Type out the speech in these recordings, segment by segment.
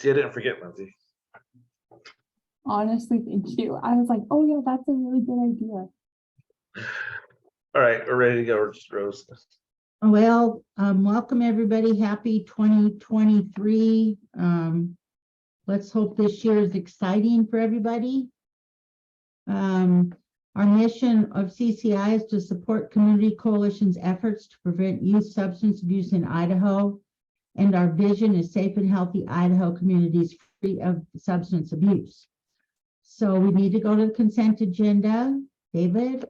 See, I didn't forget, Lindsay. Honestly, thank you. I was like, oh yeah, that's a really good idea. All right, we're ready to go, Rose. Well, welcome everybody. Happy 2023. Let's hope this year is exciting for everybody. Our mission of CCI is to support Community Coalition's efforts to prevent youth substance abuse in Idaho. And our vision is safe and healthy Idaho communities free of substance abuse. So we need to go to the consent agenda. David?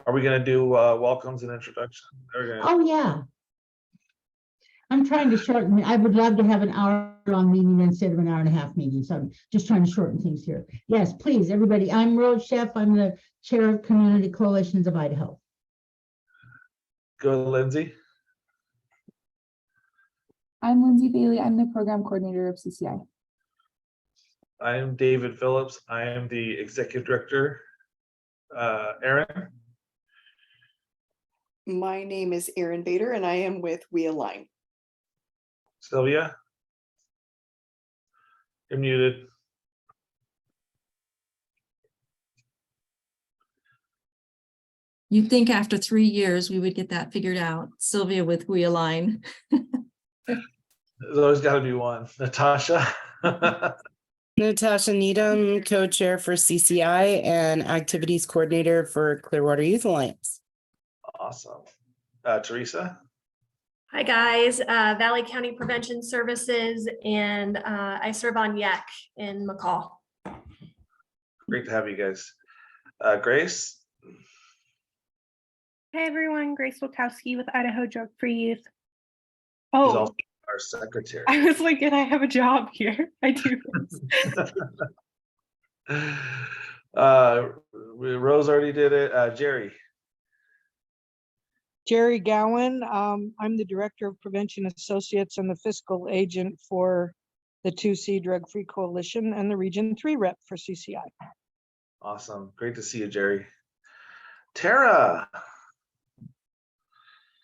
Are we going to do welcomes and introduction? Oh, yeah. I'm trying to shorten. I would love to have an hour-long meeting instead of an hour-and-a-half meeting. So I'm just trying to shorten things here. Yes, please, everybody. I'm Rose Chef. I'm the chair of Community Coalitions of Idaho. Go, Lindsay. I'm Lindsay Bailey. I'm the program coordinator of CCI. I am David Phillips. I am the executive director. Erin. My name is Erin Bader, and I am with We Align. Sylvia. You're muted. You'd think after 3 years we would get that figured out. Sylvia with We Align. There's always got to be one. Natasha. Natasha Needham, co-chair for CCI and activities coordinator for Clearwater Youth Alliance. Awesome. Teresa. Hi guys, Valley County Prevention Services, and I serve on YAC in McCall. Great to have you guys. Grace. Hey everyone, Grace Wilkowski with Idaho Drug Free Youth. She's Oh, also our secretary. I was like, and I have a job here. I do. Rose already did it. Jerry. Jerry Gowan. I'm the Director of Prevention Associates and the fiscal agent for the 2C Drug Free Coalition and the Region 3 rep for CCI. Awesome. Great to see you, Jerry. Tara.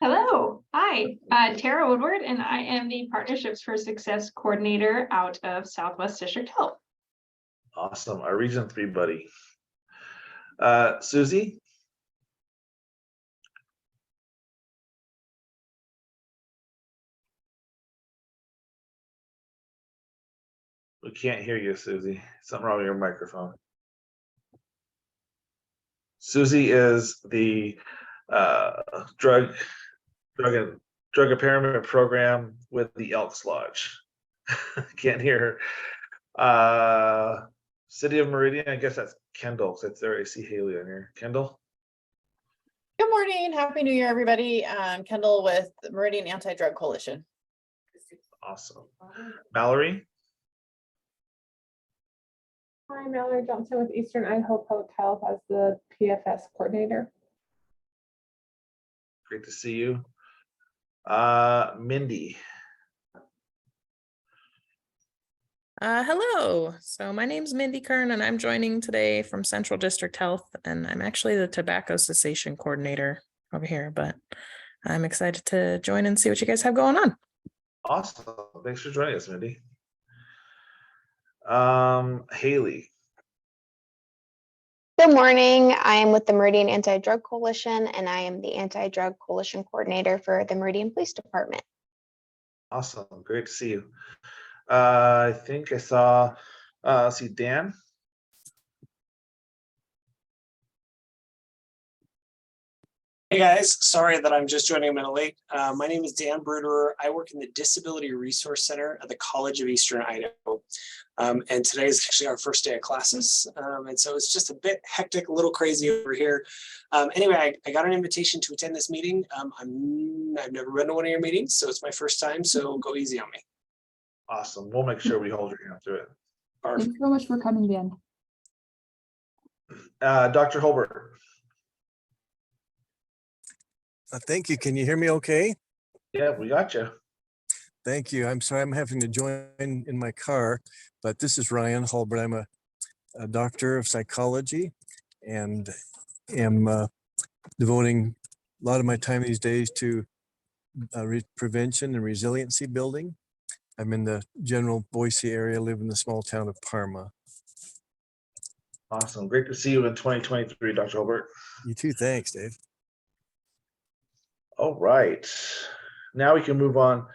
Hello, hi, Tara Woodward, and I am the Partnerships for Success Coordinator out of Southwest District Health. Awesome. Our Region 3 buddy. Susie. We can't hear you, Susie. Something wrong with your microphone. Susie is the drug impairment program with the Elks Lodge. Can't hear her. City of Meridian, I guess that's Kendall. So it's there. I see Haley on here. Kendall. Good morning. Happy New Year, everybody. I'm Kendall with the Meridian Anti-Drug Coalition. Awesome. Mallory. Hi, Mallory Johnson with Eastern Idaho Public Health as the PFS coordinator. Great to see you. Mindy. Hello. So my name's Mindy Kern, and I'm joining today from Central District Health, and I'm actually the tobacco cessation coordinator over here, but I'm excited to join and see what you guys have going on. Awesome. Thanks for joining us, Mindy. Haley. Good morning. I am with the Meridian Anti-Drug Coalition, and I am the Anti-Drug Coalition Coordinator for the Meridian Police Department. Awesome. Great to see you. I think I saw, see Dan. Hey guys, sorry that I'm just joining a minute late. My name is Dan Bruderer. I work in the Disability Resource Center at the College of Eastern Idaho. And today is actually our first day of classes. And so it's just a bit hectic, a little crazy over here. Anyway, I got an invitation to attend this meeting. I've never been to one of your meetings, so it's my first time, so go easy on me. Awesome. We'll make sure we hold your hand through it. Thanks so much for coming, Dan. Dr. Holbert. Thank you. Can you hear me okay? Yeah, we got you. Thank you. I'm sorry I'm having to join in my car, but this is Ryan Holbert. I'm a doctor of psychology and am devoting a lot of my time these days to prevention and resiliency building. I'm in the general Boise area, live in the small town of Parma. Awesome. Great to see you in 2023, Dr. Holbert. You too. Thanks, Dave. All right. Now we can move on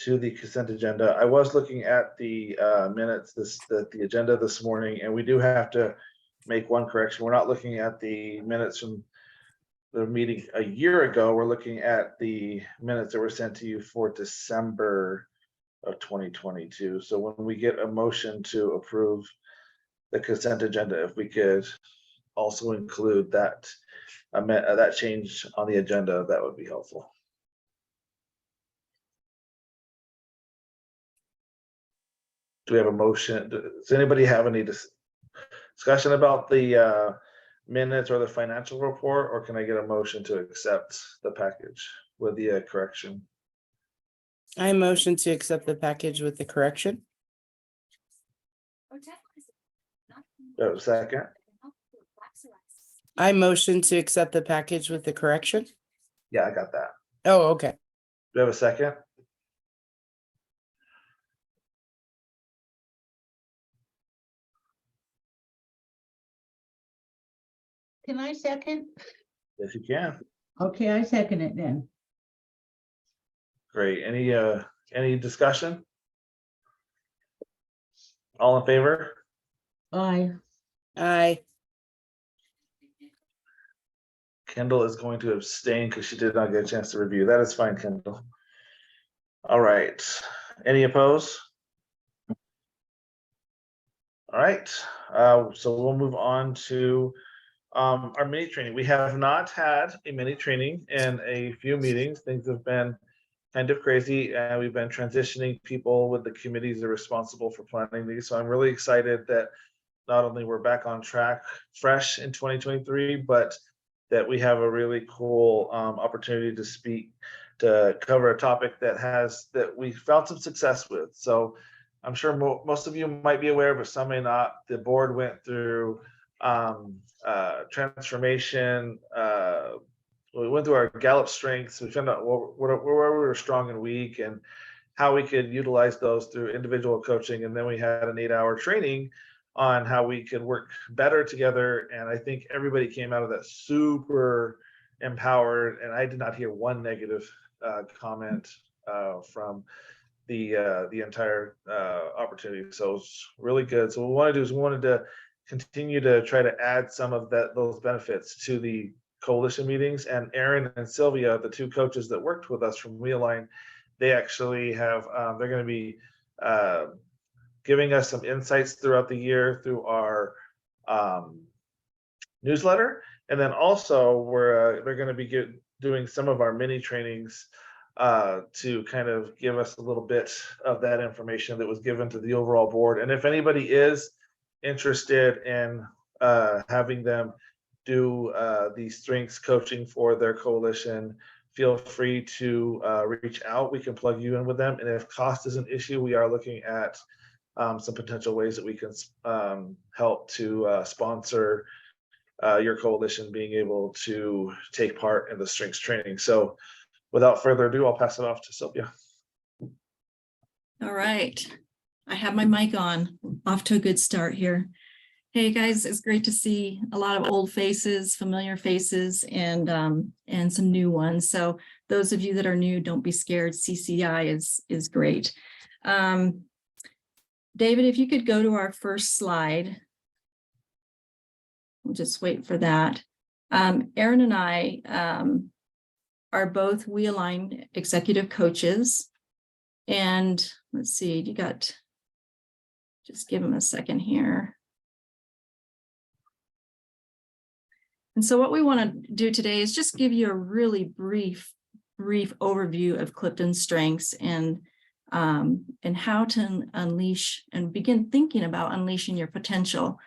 to the consent agenda. I was looking at the minutes, the agenda this morning, and we do have to make one correction. We're not looking at the minutes from the meeting a year ago. We're looking at the minutes that were sent to you for December of 2022. So when we get a motion to approve the consent agenda, if we could also include that that change on the agenda, that would be helpful. Do we have a motion? Does anybody have any discussion about the minutes or the financial report, or can I get a motion to accept the package with the correction? I motion to accept the package with the correction. Second. I motion to accept the package with the correction. Yeah, I got that. Oh, okay. Do we have a second? Can I second? Yes, you can. Okay, I second it then. Great. Any discussion? All in favor? Aye. Aye. Kendall is going to abstain because she did not get a chance to review. That is fine, Kendall. All right. Any opposed? All right. So we'll move on to our mini training. We have not had a mini training in a few meetings. Things have been kind of crazy, and we've been transitioning people with the committees that are responsible for planning these. So I'm really excited that not only we're back on track fresh in 2023, but that we have a really cool opportunity to speak, to cover a topic that we found some success with. So I'm sure most of you might be aware, but some may not. The board went through transformation. We went through our Gallup strengths. We found out where we were strong and weak, and how we could utilize those through individual coaching. And then we had an 8-hour training on how we could work better together. And I think everybody came out of that super empowered. And I did not hear one negative comment from the entire opportunity. So it's really good. So what we want to do is we wanted to continue to try to add some of those benefits to the coalition meetings. And Erin and Sylvia, the two coaches that worked with us from Realign, they actually have, they're going to be giving us some insights throughout the year through our newsletter. And then also they're going to be doing some of our mini trainings to kind of give us a little bit of that information that was given to the overall board. And if anybody is interested in having them do the strengths coaching for their coalition, feel free to reach out. We can plug you in with them. And if cost is an issue, we are looking at some potential ways that we can help to sponsor your coalition being able to take part in the strengths training. So without further ado, I'll pass it off to Sylvia. All right. I have my mic on, off to a good start here. Hey guys, it's great to see a lot of old faces, familiar faces, and some new ones. So those of you that are new, don't be scared. CCI is great. David, if you could go to our first slide. We'll just wait for that. Erin and I are both Realign executive coaches. And let's see, just give him a second here. And so what we want to do today is just give you a really brief overview of Clifton Strengths and how to unleash and begin thinking about unleashing your potential.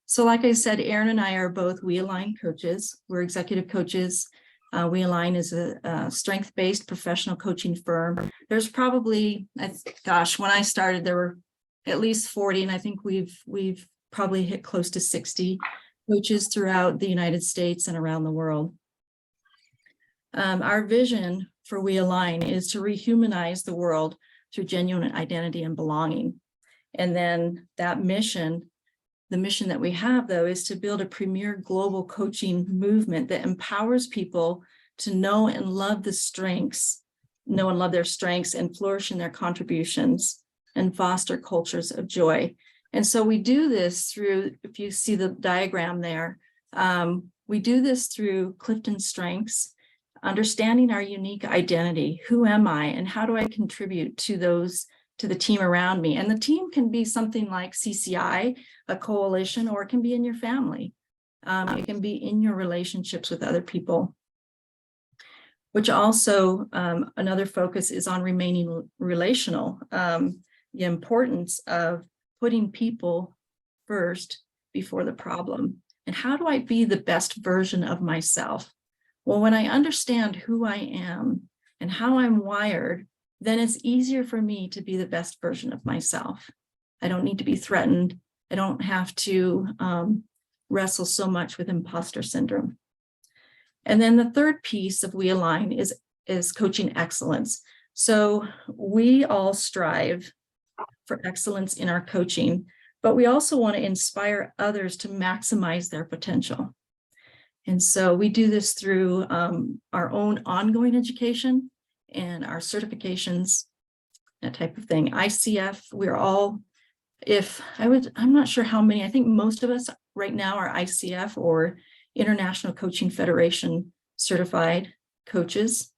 So like I said, Erin and I are both Realign coaches. We're executive coaches. Realign is a strength-based professional coaching firm. There's probably, when I started, there were at least 40, and I think we've probably hit close to 60 coaches throughout the United States and around the world. Our vision for Realign is to rehumanize the world through genuine identity and belonging. And then that mission, the mission that we have, though, is to build a premier global coaching movement that empowers people to know and love their strengths and flourish in their contributions and foster cultures of joy. And so we do this through, if you see the diagram there, we do this through Clifton Strengths, understanding our unique identity. Who am I and how do I contribute to the team around me? And the team can be something like CCI, a coalition, or it can be in your family. It can be in your relationships with other people. Which also, another focus is on remaining relational. The importance of putting people first before the problem. And how do I be the best version of myself? Well, when I understand who I am and how I'm wired, then it's easier for me to be the best version of myself. I don't need to be threatened. I don't have to wrestle so much with imposter syndrome. And then the third piece of We Align is coaching excellence. So we all strive for excellence in our coaching, but we also want to inspire others to maximize their potential. And so we do this through our own ongoing education and our certifications, that type of thing. ICF, we're all, I'm not sure how many, I think most of us right now are ICF or International Coaching Federation certified coaches.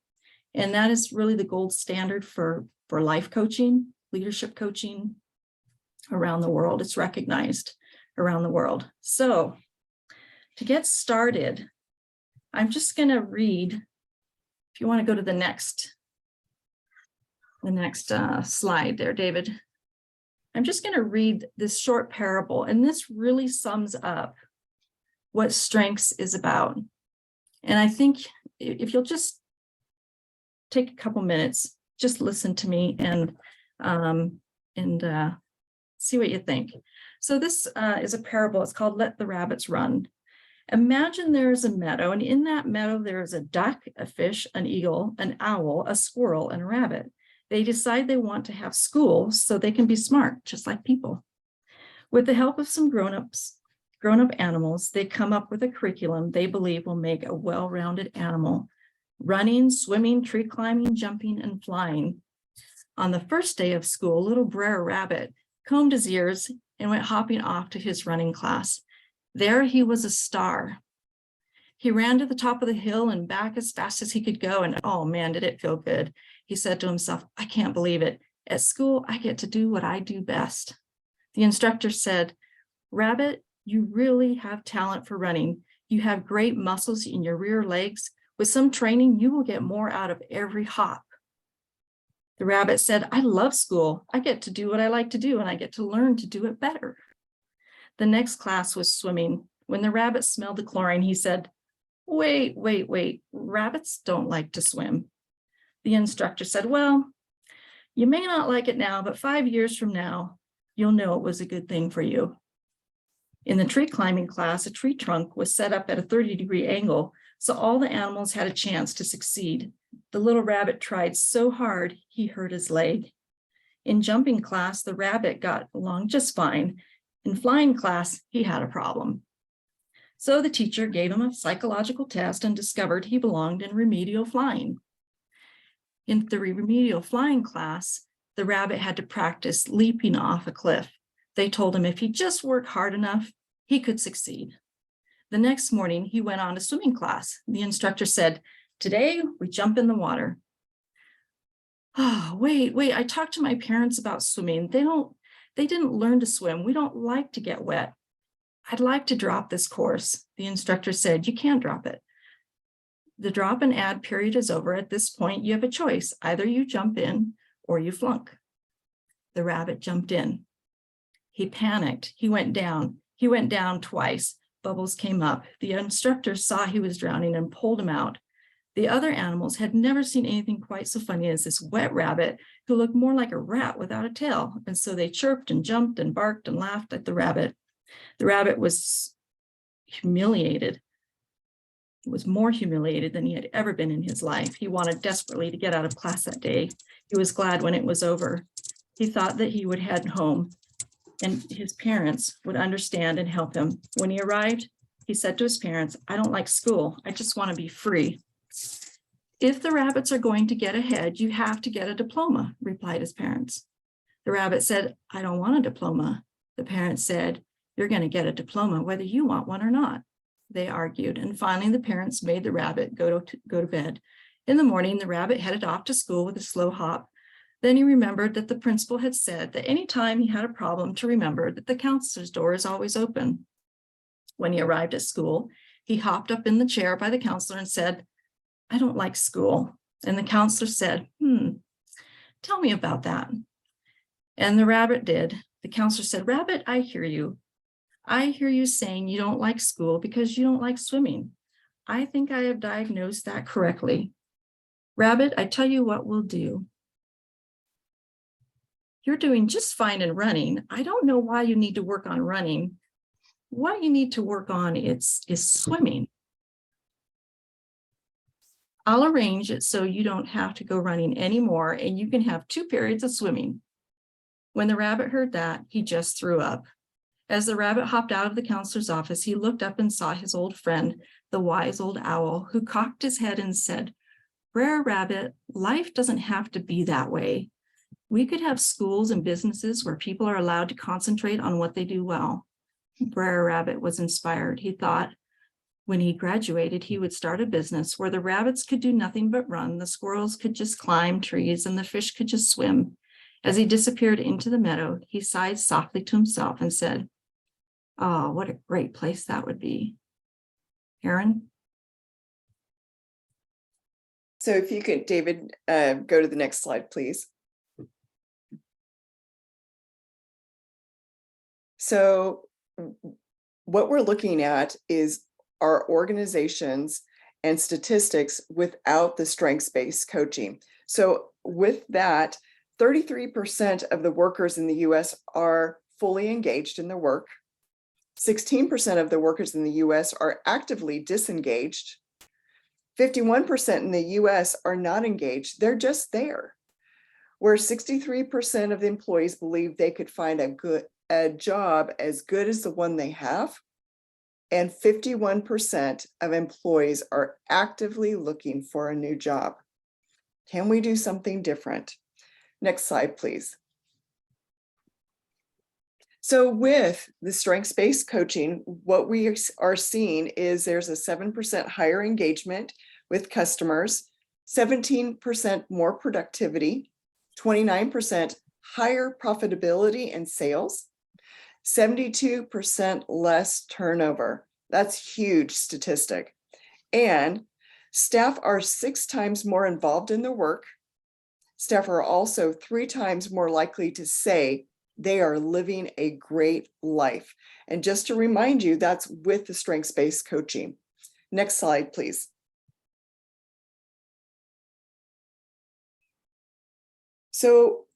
And that is really the gold standard for life coaching, leadership coaching around the world. It's recognized around the world. So to get started, I'm just going to read, if you want to go to the next slide there, David. I'm just going to read this short parable, and this really sums up what Strengths is about. And I think if you'll just take a couple minutes, just listen to me and see what you think. So this is a parable. It's called Let the Rabbits Run. Imagine there's a meadow, and in that meadow there is a duck, a fish, an eagle, an owl, a squirrel, and a rabbit. They decide they want to have school so they can be smart, just like people. With the help of some grown-up animals, they come up with a curriculum they believe will make a well-rounded animal, running, swimming, tree climbing, jumping, and flying. On the first day of school, little Brer Rabbit combed his ears and went hopping off to his running class. There he was a star. He ran to the top of the hill and back as fast as he could go, and oh man, did it feel good. He said to himself, I can't believe it. At school, I get to do what I do best. The instructor said, Rabbit, you really have talent for running. You have great muscles in your rear legs. With some training, you will get more out of every hop. The rabbit said, I love school. I get to do what I like to do, and I get to learn to do it better. The next class was swimming. When the rabbit smelled the chlorine, he said, wait, rabbits don't like to swim. The instructor said, well, you may not like it now, but 5 years from now, you'll know it was a good thing for you. In the tree climbing class, a tree trunk was set up at a 30-degree angle, so all the animals had a chance to succeed. The little rabbit tried so hard, he hurt his leg. In jumping class, the rabbit got along just fine. In flying class, he had a problem. So the teacher gave him a psychological test and discovered he belonged in remedial flying. In the remedial flying class, the rabbit had to practice leaping off a cliff. They told him if he just worked hard enough, he could succeed. The next morning, he went on to swimming class. The instructor said, today we jump in the water. Oh, wait, I talked to my parents about swimming. They didn't learn to swim. We don't like to get wet. I'd like to drop this course. The instructor said, you can't drop it. The drop and add period is over. At this point, you have a choice. Either you jump in or you flunk. The rabbit jumped in. He panicked. He went down. He went down twice. Bubbles came up. The instructor saw he was drowning and pulled him out. The other animals had never seen anything quite so funny as this wet rabbit who looked more like a rat without a tail. And so they chirped and jumped and barked and laughed at the rabbit. The rabbit was humiliated. was more humiliated than he had ever been in his life. He wanted desperately to get out of class that day. He was glad when it was over. He thought that he would head home and his parents would understand and help him. When he arrived, he said to his parents, "I don't like school. I just want to be free." "If the rabbits are going to get ahead, you have to get a diploma," replied his parents. The rabbit said, "I don't want a diploma." The parents said, "You're going to get a diploma whether you want one or not." They argued, and finally the parents made the rabbit go to bed. In the morning, the rabbit headed off to school with a slow hop. Then he remembered that the principal had said that anytime he had a problem to remember that the counselor's door is always open. When he arrived at school, he hopped up in the chair by the counselor and said, "I don't like school." And the counselor said, "Tell me about that." And the rabbit did. The counselor said, "Rabbit, I hear you. I hear you saying you don't like school because you don't like swimming. I think I have diagnosed that correctly. Rabbit, I tell you what we'll do. You're doing just fine in running. I don't know why you need to work on running. What you need to work on is swimming. I'll arrange it so you don't have to go running anymore and you can have 2 periods of swimming." When the rabbit heard that, he just threw up. As the rabbit hopped out of the counselor's office, he looked up and saw his old friend, the wise old owl, who cocked his head and said, "Brer Rabbit, life doesn't have to be that way. We could have schools and businesses where people are allowed to concentrate on what they do well." Brer Rabbit was inspired. He thought when he graduated, he would start a business where the rabbits could do nothing but run, the squirrels could just climb trees, and the fish could just swim. As he disappeared into the meadow, he sighed softly to himself and said, "Oh, what a great place that would be." Erin? So if you could, David, go to the next slide, please. So what we're looking at is our organizations and statistics without the strengths-based coaching. So with that, 33% of the workers in the US are fully engaged in their work. 16% of the workers in the US are actively disengaged. 51% in the US are not engaged, they're just there. Where 63% of the employees believe they could find a job as good as the one they have, and 51% of employees are actively looking for a new job. Can we do something different? Next slide, please. So with the strengths-based coaching, what we are seeing is there's a 7% higher engagement with customers, 17% more productivity, 29% higher profitability and sales, 72% less turnover. That's huge statistic. And staff are 6 times more involved in their work. Staff are also 3 times more likely to say they are living a great life. And just to remind you, that's with the strengths-based coaching. Next slide, please. So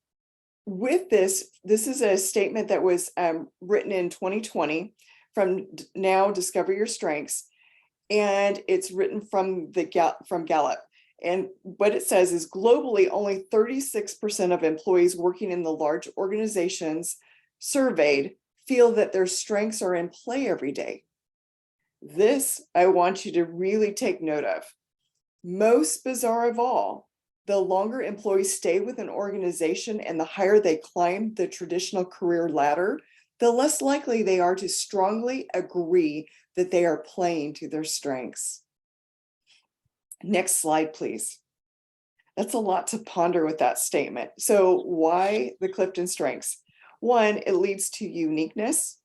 with this is a statement that was written in 2020 from Now Discover Your Strengths, and it's written from Gallup. And what it says is globally, only 36% of employees working in the large organizations surveyed feel that their strengths are in play every day. This, I want you to really take note of. Most bizarre of all, the longer employees stay with an organization and the higher they climb the traditional career ladder, the less likely they are to strongly agree that they are playing to their strengths. Next slide, please. That's a lot to ponder with that statement. So why the Clifton Strengths? One, it leads to uniqueness.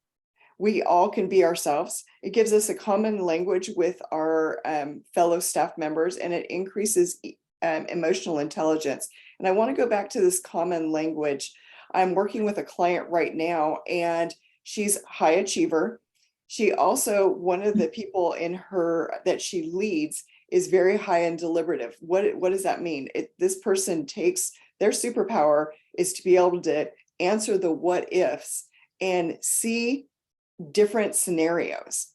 We all can be ourselves. It gives us a common language with our fellow staff members, and it increases emotional intelligence. And I want to go back to this common language. I'm working with a client right now, and she's a high achiever. She also, one of the people in her that she leads is very high and deliberative. What does that mean? This person takes their superpower is to be able to answer the what ifs and see different scenarios.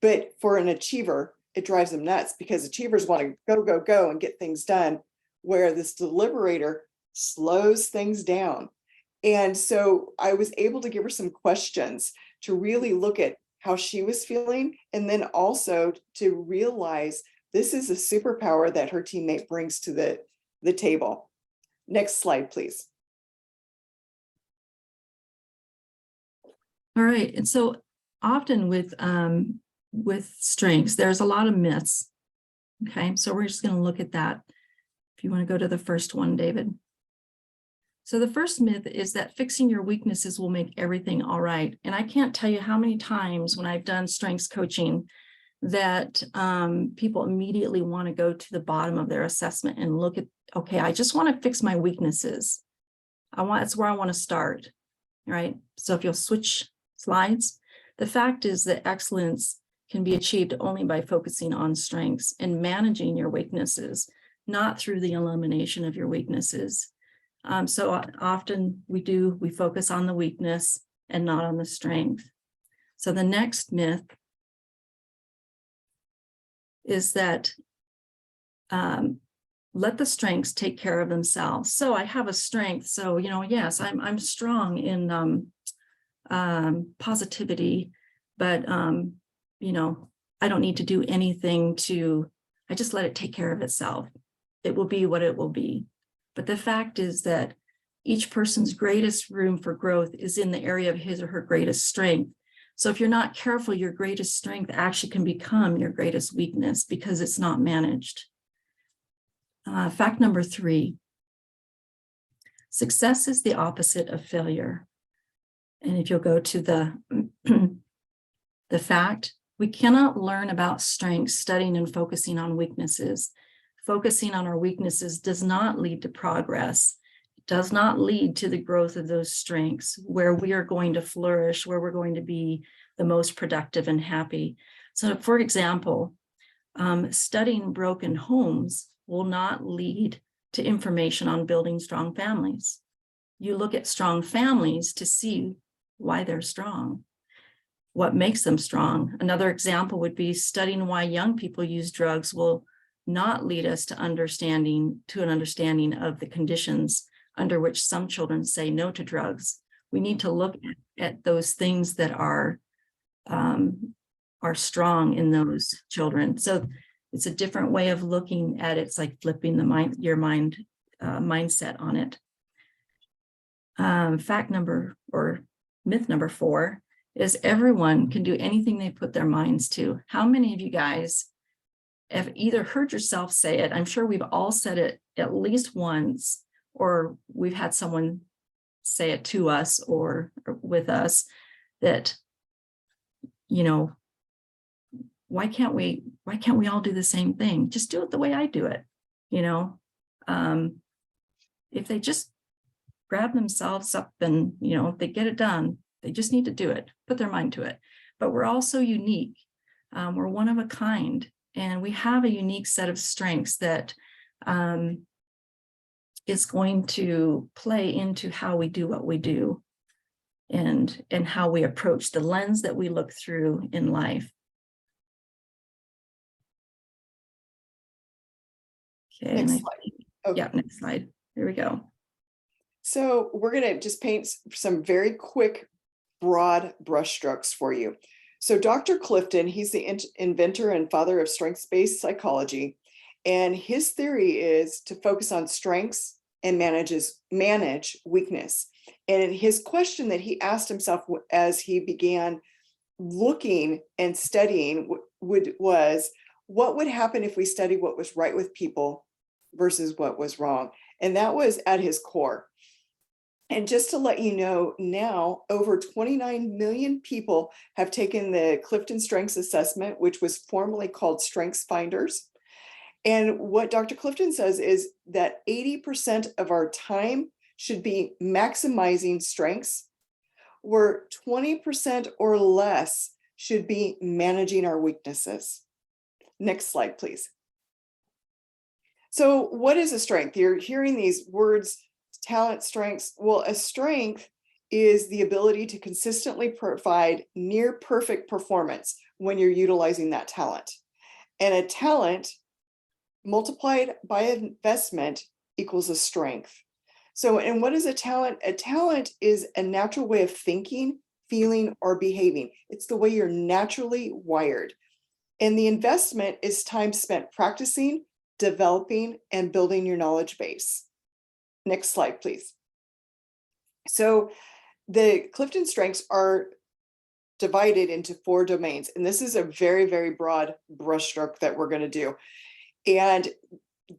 But for an achiever, it drives them nuts because achievers want to go, go, go and get things done, where this deliberator slows things down. And so I was able to give her some questions to really look at how she was feeling, and then also to realize this is a superpower that her teammate brings to the table. Next slide, please. All right, and so often with strengths, there's a lot of myths. Okay, so we're just going to look at that. If you want to go to the first one, David. So the first myth is that fixing your weaknesses will make everything all right. And I can't tell you how many times when I've done strengths coaching that people immediately want to go to the bottom of their assessment and look at, okay, I just want to fix my weaknesses. That's where I want to start, right? So if you'll switch slides, the fact is that excellence can be achieved only by focusing on strengths and managing your weaknesses, not through the elimination of your weaknesses. So often we focus on the weakness and not on the strength. So the next myth is that let the strengths take care of themselves. So I have a strength. So, yes, I'm strong in positivity, but, I don't need to do anything I just let it take care of itself. It will be what it will be. But the fact is that each person's greatest room for growth is in the area of his or her greatest strength. So if you're not careful, your greatest strength actually can become your greatest weakness because it's not managed. Fact number 3, success is the opposite of failure. And if you'll go to the fact, we cannot learn about strengths studying and focusing on weaknesses. Focusing on our weaknesses does not lead to progress. It does not lead to the growth of those strengths where we are going to flourish, where we're going to be the most productive and happy. So, for example, studying broken homes will not lead to information on building strong families. You look at strong families to see why they're strong, what makes them strong. Another example would be studying why young people use drugs will not lead us to an understanding of the conditions under which some children say no to drugs. We need to look at those things that are strong in those children. So it's a different way of looking at it. It's like flipping your mindset on it. Myth number 4 is everyone can do anything they put their minds to. How many of you guys have either heard yourself say it? I'm sure we've all said it at least once, or we've had someone say it to us or with us that, why can't we all do the same thing? Just do it the way I do it. If they just grab themselves up and, if they get it done, they just need to do it, put their mind to it. But we're also unique. We're one of a kind. And we have a unique set of strengths that is going to play into how we do what we do and how we approach the lens that we look through in life. Okay, next slide. Okay. Yeah, next slide. There we go. So we're going to just paint some very quick, broad brushstrokes for you. So Dr. Clifton, he's the inventor and father of strengths-based psychology. And his theory is to focus on strengths and manage weakness. And his question that he asked himself as he began looking and studying was, what would happen if we studied what was right with people versus what was wrong? And that was at his core. And just to let you know, now over 29 million people have taken the Clifton Strengths assessment, which was formerly called Strengths Finders. And what Dr. Clifton says is that 80% of our time should be maximizing strengths, where 20% or less should be managing our weaknesses. Next slide, please. So what is a strength? You're hearing these words, talent, strengths. Well, a strength is the ability to consistently provide near perfect performance when you're utilizing that talent. And a talent multiplied by investment equals a strength. So, and what is a talent? A talent is a natural way of thinking, feeling, or behaving. It's the way you're naturally wired. And the investment is time spent practicing, developing, and building your knowledge base. Next slide, please. So the Clifton Strengths are divided into 4 domains. And this is a very, very broad brushstroke that we're going to do. And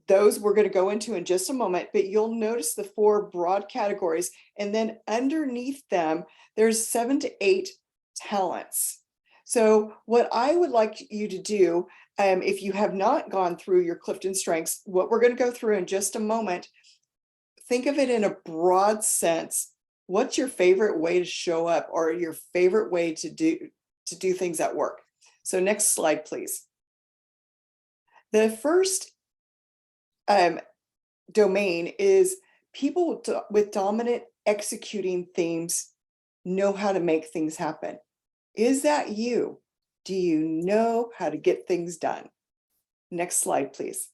those we're going to go into in just a moment, but you'll notice the 4 broad categories. And then underneath them, there's 7 to 8 talents. So what I would like you to do, if you have not gone through your Clifton Strengths, what we're going to go through in just a moment, think of it in a broad sense. What's your favorite way to show up, or your favorite way to do things at work? So next slide, please. The first domain is people with dominant executing themes know how to make things happen. Is that you? Do you know how to get things done? Next slide, please.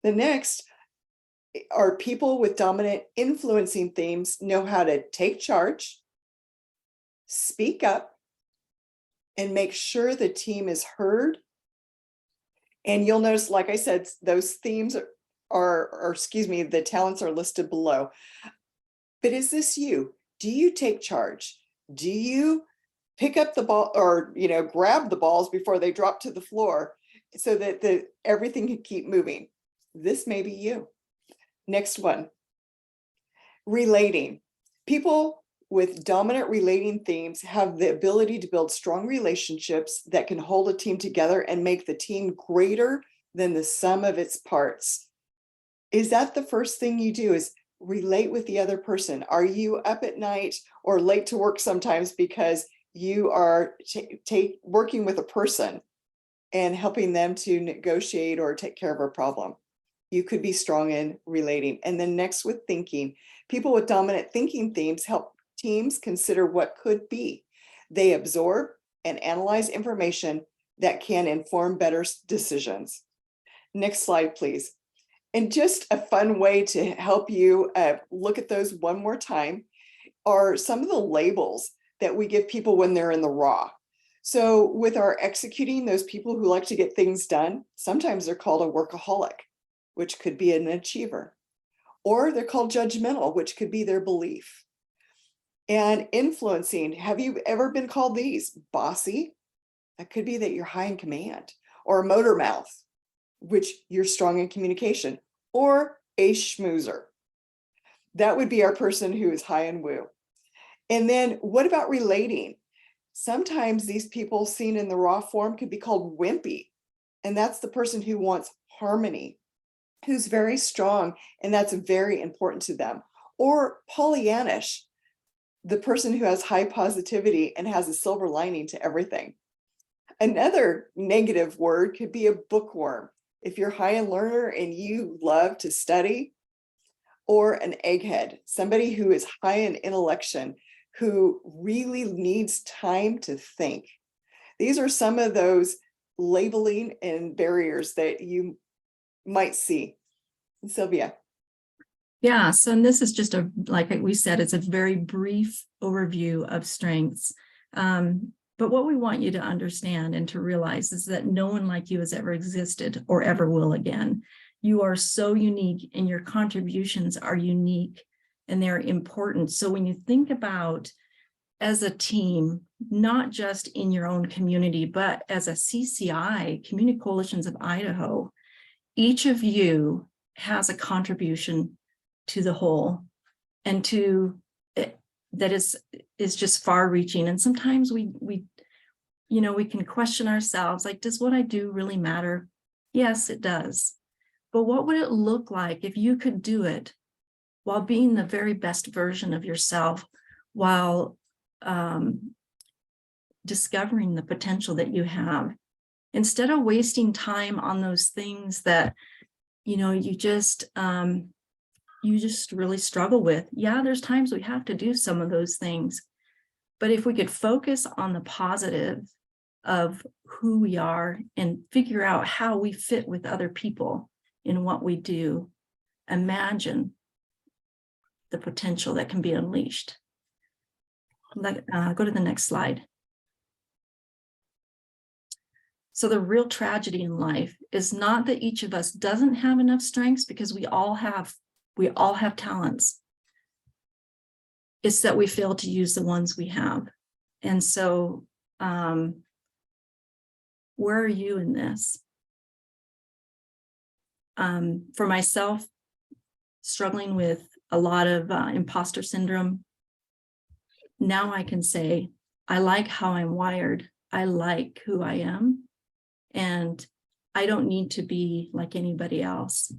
The next are people with dominant influencing themes know how to take charge, speak up, and make sure the team is heard. And you'll notice, like I said, those themes the talents are listed below. But is this you? Do you take charge? Do you pick up the ball, or grab the balls before they drop to the floor so that everything can keep moving? This may be you. Next one, relating. People with dominant relating themes have the ability to build strong relationships that can hold a team together and make the team greater than the sum of its parts. Is that the first thing you do, is relate with the other person? Are you up at night or late to work sometimes because you are working with a person and helping them to negotiate or take care of a problem? You could be strong in relating. And then next, with thinking. People with dominant thinking themes help teams consider what could be. They absorb and analyze information that can inform better decisions. Next slide, please. And just a fun way to help you look at those one more time are some of the labels that we give people when they're in the raw. So with our executing, those people who like to get things done, sometimes they're called a workaholic, which could be an achiever, or they're called judgmental, which could be their belief. And influencing, have you ever been called these? Bossy, that could be that you're high in command, or motor mouth, which you're strong in communication, or a schmoozer. That would be our person who is high in woo. And then what about relating? Sometimes these people seen in the raw form could be called wimpy, and that's the person who wants harmony, who's very strong, and that's very important to them. Or Pollyannish, the person who has high positivity and has a silver lining to everything. Another negative word could be a bookworm, if you're high in learner and you love to study. Or an egghead, somebody who is high in intellection, who really needs time to think. These are some of those labeling and barriers that you might see. Sylvia. Yeah, so and this is just like we said, it's a very brief overview of strengths. But what we want you to understand and to realize is that no one like you has ever existed or ever will again. You are so unique, and your contributions are unique, and they're important. So when you think about as a team, not just in your own community, but as a CCI, Community Coalitions of Idaho, each of you has a contribution to the whole, and to that is just far reaching. And sometimes we can question ourselves, like, does what I do really matter? Yes, it does. But what would it look like if you could do it while being the very best version of yourself, while discovering the potential that you have, instead of wasting time on those things that you just really struggle with? Yeah, there's times we have to do some of those things, but if we could focus on the positive of who we are and figure out how we fit with other people in what we do, imagine the potential that can be unleashed. Go to the next slide. So the real tragedy in life is not that each of us doesn't have enough strengths, because we all have talents. It's that we fail to use the ones we have. And so where are you in this? For myself, struggling with a lot of imposter syndrome, now I can say, I like how I'm wired. I like who I am. And I don't need to be like anybody else.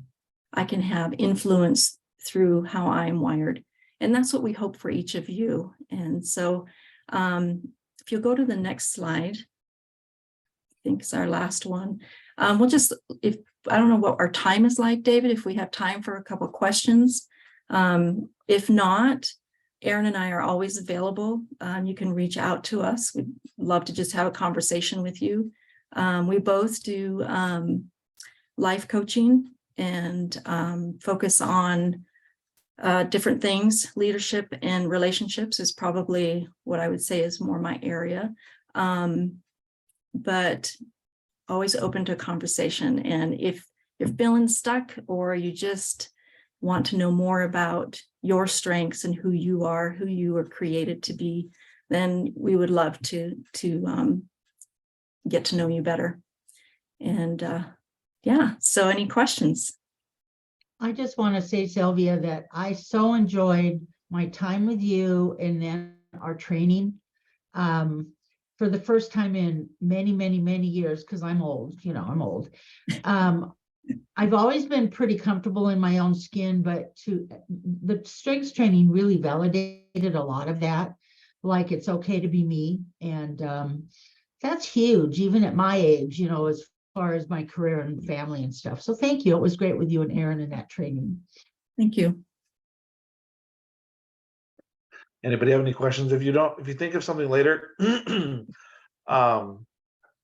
I can have influence through how I'm wired. And that's what we hope for each of you. And so if you'll go to the next slide, I think it's our last one. We'll just, I don't know what our time is like, David, if we have time for a couple of questions. If not, Erin and I are always available. You can reach out to us. We'd love to just have a conversation with you. We both do life coaching and focus on different things. Leadership and relationships is probably what I would say is more my area, but always open to conversation. And if you're feeling stuck, or you just want to know more about your strengths and who you are created to be, then we would love to get to know you better. And yeah, so any questions? I just want to say, Sylvia, that I so enjoyed my time with you and then our training for the first time in many, many, many years, because I'm old, I'm old. I've always been pretty comfortable in my own skin, but the strengths training really validated a lot of that. Like, it's okay to be me. And that's huge, even at my age, as far as my career and family and stuff. So thank you. It was great with you and Erin in that training. Thank you. Anybody have any questions? If you think of something later,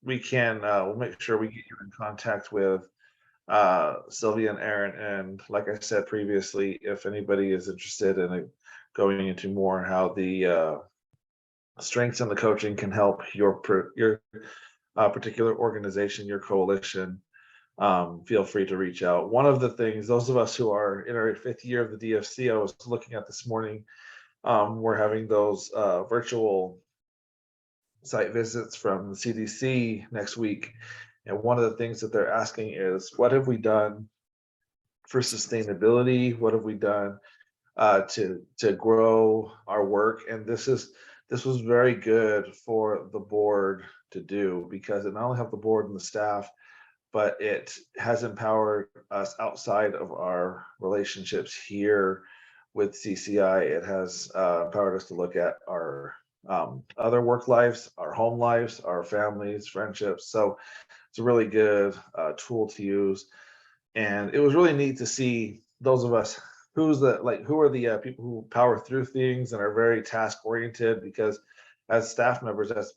we can, we'll make sure we get you in contact with Sylvia and Erin. And like I said previously, if anybody is interested in going into more how the strengths and the coaching can help your particular organization, your coalition, feel free to reach out. One of the things, those of us who are in our 5th year of the DFC, I was looking at this morning, we're having those virtual site visits from the CDC next week. And one of the things that they're asking is, what have we done for sustainability? What have we done to grow our work? And this was very good for the board to do, because it not only helped the board and the staff, but it has empowered us outside of our relationships here with CCI. It has empowered us to look at our other work lives, our home lives, our families, friendships. So it's a really good tool to use. And it was really neat to see those of us who are the people who power through things and are very task oriented, because as staff members, it's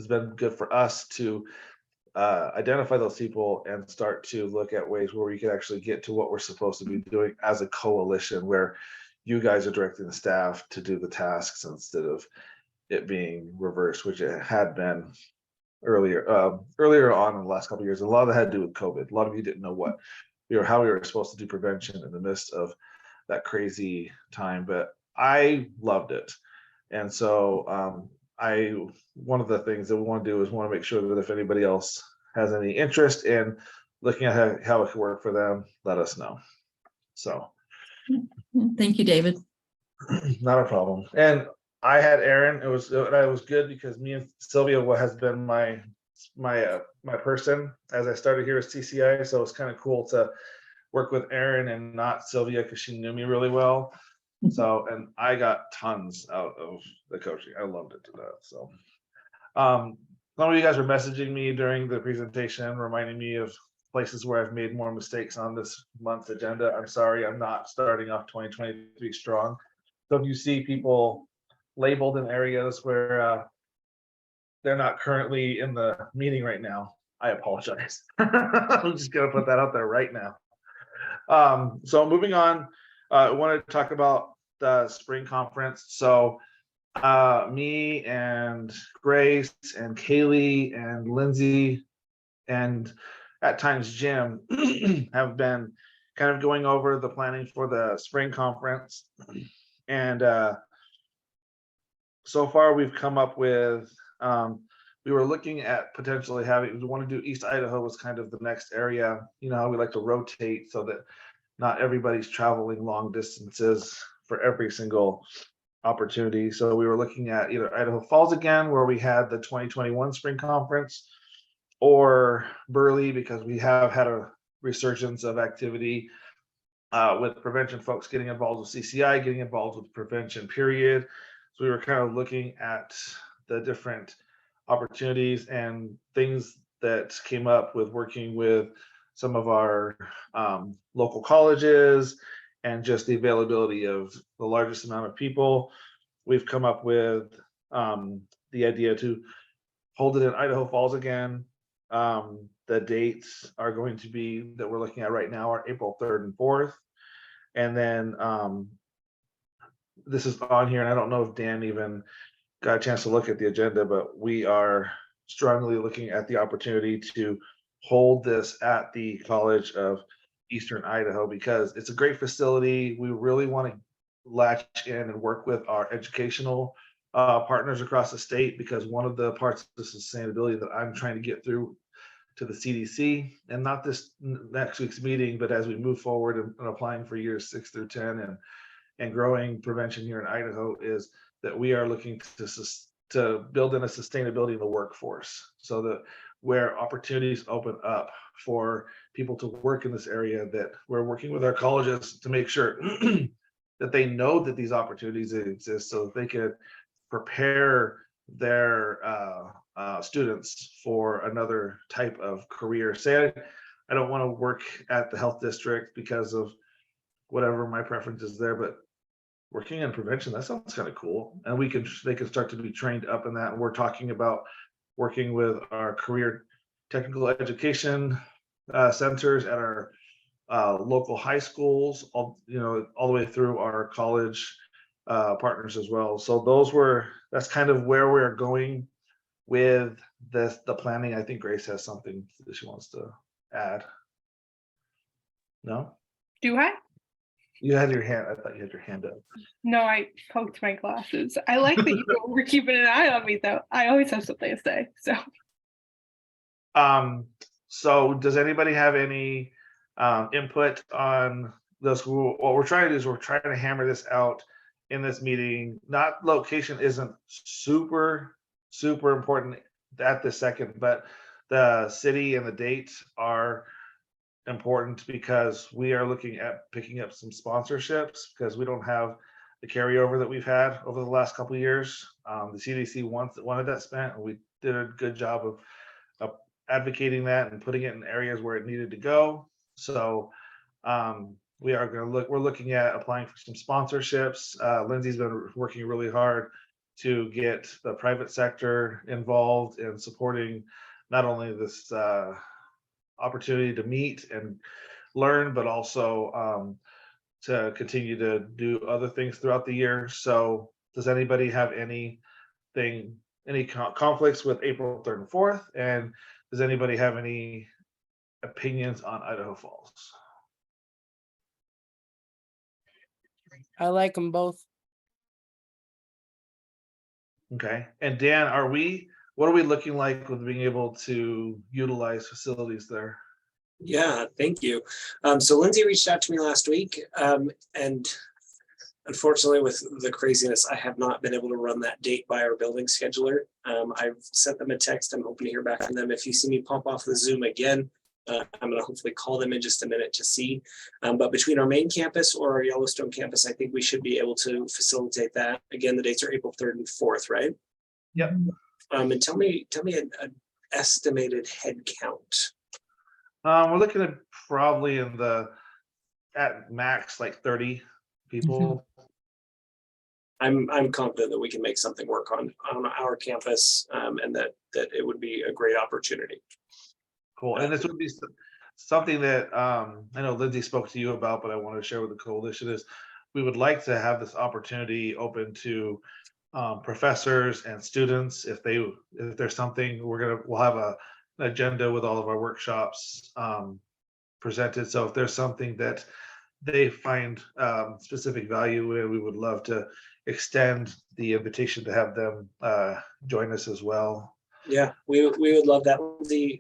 been good for us to identify those people and start to look at ways where we can actually get to what we're supposed to be doing as a coalition, where you guys are directing the staff to do the tasks instead of it being reversed, which it had been earlier on in the last couple of years. A lot of that had to do with COVID. A lot of you didn't know how we were supposed to do prevention in the midst of that crazy time, but I loved it. And so one of the things that we want to do is want to make sure that if anybody else has any interest in looking at how it could work for them, let us know. So thank you, David. Not a problem. And I had Erin. It was good because me and Sylvia has been my person as I started here at CCI. So it's kind of cool to work with Erin and not Sylvia, because she knew me really well. So, and I got tons out of the coaching. I loved it to death. So some of you guys were messaging me during the presentation, reminding me of places where I've made more mistakes on this month's agenda. I'm sorry, I'm not starting off 2023 strong. So if you see people labeled in areas where they're not currently in the meeting right now, I apologize. I'm just gonna put that out there right now. So moving on, I wanted to talk about the spring conference. So me and Grace and Kaylee and Lindsay and at times Jim have been kind of going over the planning for the spring conference. And so far we've come up with, we were looking at potentially having, we want to do East Idaho was kind of the next area. You know, we like to rotate so that not everybody's traveling long distances for every single opportunity. So we were looking at either Idaho Falls again, where we had the 2021 spring conference, or Burley, because we have had a resurgence of activity with prevention folks getting involved with CCI, getting involved with prevention, period. So we were kind of looking at the different opportunities and things that came up with working with some of our local colleges and just the availability of the largest amount of people. We've come up with the idea to hold it in Idaho Falls again. The dates are going to be that we're looking at right now are April 3rd and 4th. And then this is on here, and I don't know if Dan even got a chance to look at the agenda, but we are strongly looking at the opportunity to hold this at the College of Eastern Idaho because it's a great facility. We really want to latch in and work with our educational partners across the state, because one of the parts of the sustainability that I'm trying to get through to the CDC, and not this next week's meeting, but as we move forward and applying for years 6 through 10 and growing prevention here in Idaho, is that we are looking to build in a sustainability in the workforce, so that where opportunities open up for people to work in this area, that we're working with our colleges to make sure that they know that these opportunities exist, so that they could prepare their students for another type of career. Say I don't want to work at the health district because of whatever my preference is there, but working in prevention, that sounds kind of cool. And they can start to be trained up in that. And we're talking about working with our career technical education centers at our local high schools, all the way through our college partners as well. So that's kind of where we're going with the planning. I think Grace has something that she wants to add. No? Do I? You had your hand, I thought you had your hand up. No, I poked my glasses. I like that you were keeping an eye on me, though. I always have something to say. So does anybody have any input on this? What we're trying to do is we're trying to hammer this out in this meeting. Not location isn't super important at this second, but the city and the dates are important, because we are looking at picking up some sponsorships, because we don't have the carryover that we've had over the last couple of years. The CDC wanted that spent, and we did a good job of advocating that and putting it in areas where it needed to go. So we're looking at applying for some sponsorships. Lindsay's been working really hard to get the private sector involved in supporting not only this opportunity to meet and learn, but also to continue to do other things throughout the year. So does anybody have any conflicts with April 3rd and 4th? And does anybody have any opinions on Idaho Falls? I like them both. Okay. And Dan, what are we looking like with being able to utilize facilities there? Yeah, thank you. So Lindsay reached out to me last week, and unfortunately with the craziness, I have not been able to run that date by our building scheduler. I've sent them a text. I'm hoping to hear back from them. If you see me pop off the Zoom again, I'm going to hopefully call them in just a minute to see. But between our main campus or our Yellowstone campus, I think we should be able to facilitate that. Again, the dates are April 3rd and 4th, right? Yep. And tell me an estimated head count. We're looking at probably at max like 30 people. I'm confident that we can make something work on our campus, and that it would be a great opportunity. Cool. And this would be something that I know Lindsay spoke to you about, but I want to share with the coalition is we would like to have this opportunity open to professors and students. If there's something, we'll have an agenda with all of our workshops presented. So if there's something that they find specific value in, we would love to extend the invitation to have them join us as well. Yeah, we would love that.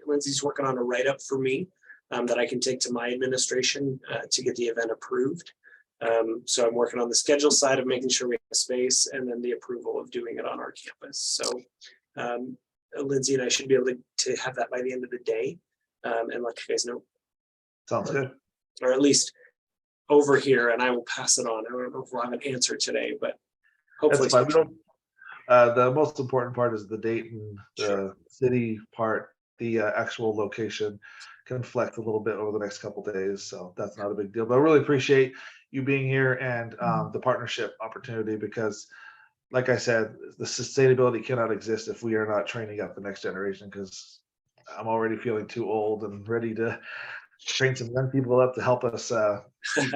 Lindsay's working on a write-up for me that I can take to my administration to get the event approved. So I'm working on the schedule side of making sure we have space, and then the approval of doing it on our campus. So Lindsay and I should be able to have that by the end of the day, and let you guys know. Sounds good. Or at least over here, and I will pass it on. I don't know if we'll have an answer today, but hopefully. That's fine. The most important part is the date and the city part. The actual location can flex a little bit over the next couple of days, so that's not a big deal. But I really appreciate you being here and the partnership opportunity, because like I said, the sustainability cannot exist if we are not training up the next generation, because I'm already feeling too old and ready to train some young people up to help us keep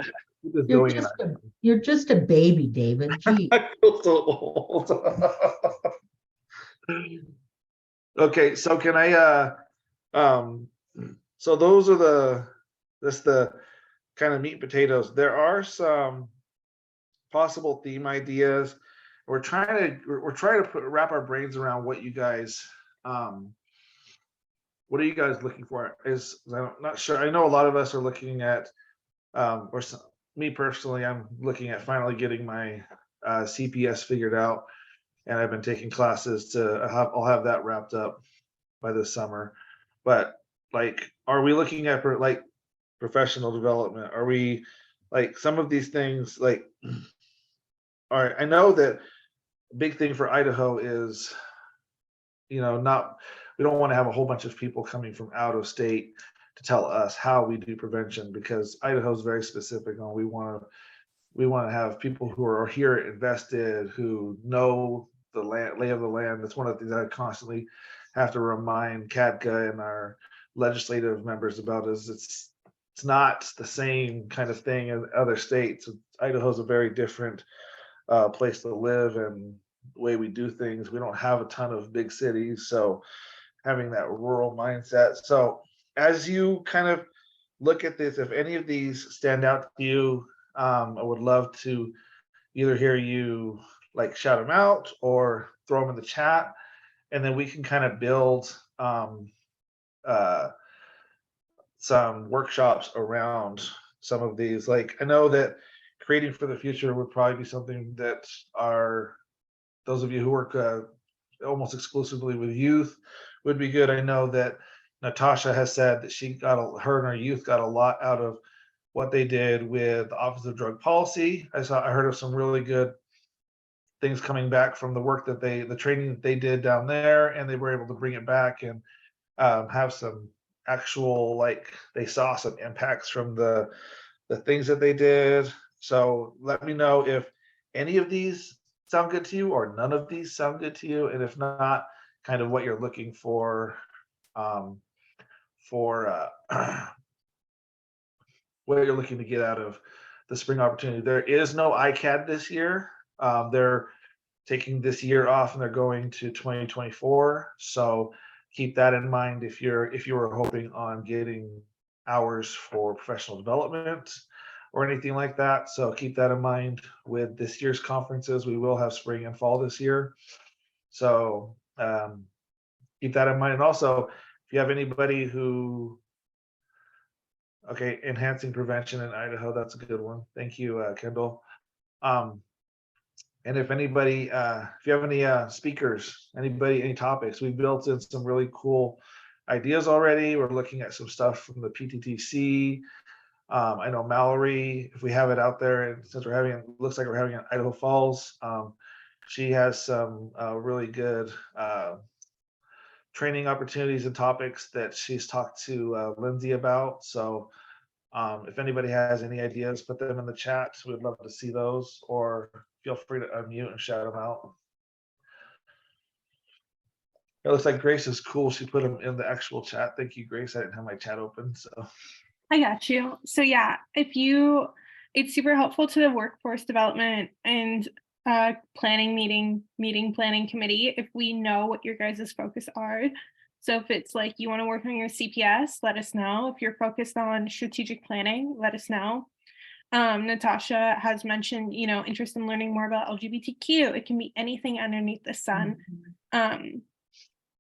this going. You're just a baby, David. Gee. I feel so old. Okay, so can I so those are the kind of meat and potatoes. There are some possible theme ideas. We're trying to wrap our brains around what you guys what are you guys looking for? I'm not sure. I know a lot of us are looking at me personally, I'm looking at finally getting my CPS figured out, and I've been taking classes I'll have that wrapped up by this summer. But like, are we looking at like professional development? Are we like some of these things like, all right, I know that a big thing for Idaho is, we don't want to have a whole bunch of people coming from out of state to tell us how we do prevention, because Idaho is very specific on we want to have people who are here invested, who know the lay of the land. That's one of the things I constantly have to remind CADCA and our legislative members about, is it's not the same kind of thing as other states. Idaho is a very different place to live, and the way we do things, we don't have a ton of big cities, so having that rural mindset. So as you kind of look at this, if any of these stand out to you, I would love to either hear you like shout them out or throw them in the chat, and then we can kind of build some workshops around some of these. Like, I know that creating for the future would probably be something that those of you who work almost exclusively with youth would be good. I know that Natasha has said that her and her youth got a lot out of what they did with the Office of Drug Policy. I heard of some really good things coming back from the work that the training that they did down there, and they were able to bring it back and have some actual, like, they saw some impacts from the things that they did. So let me know if any of these sound good to you or none of these sound good to you, and if not, kind of what you're looking for what you're looking to get out of the spring opportunity. There is no ICAD this year. They're taking this year off and they're going to 2024. So keep that in mind if you were hoping on getting hours for professional development or anything like that. So keep that in mind with this year's conferences. We will have spring and fall this year. So keep that in mind. And also, if you have anybody enhancing prevention in Idaho, that's a good one. Thank you, Kendall. And if anybody, if you have any speakers, any topics, we built in some really cool ideas already. We're looking at some stuff from the PTTC. I know Mallory, if we have it out there, and since looks like we're having it in Idaho Falls, she has some really good training opportunities and topics that she's talked to Lindsay about. So if anybody has any ideas, put them in the chat. We'd love to see those, or feel free to unmute and shout them out. It looks like Grace is cool. She put them in the actual chat. Thank you, Grace. I didn't have my chat open, so. I got you. So yeah, it's super helpful to the workforce development and planning meeting planning committee if we know what your guys' focus are. So if it's like you want to work on your CPS, let us know. If you're focused on strategic planning, let us know. Natasha has mentioned, interest in learning more about LGBTQ. It can be anything underneath the sun.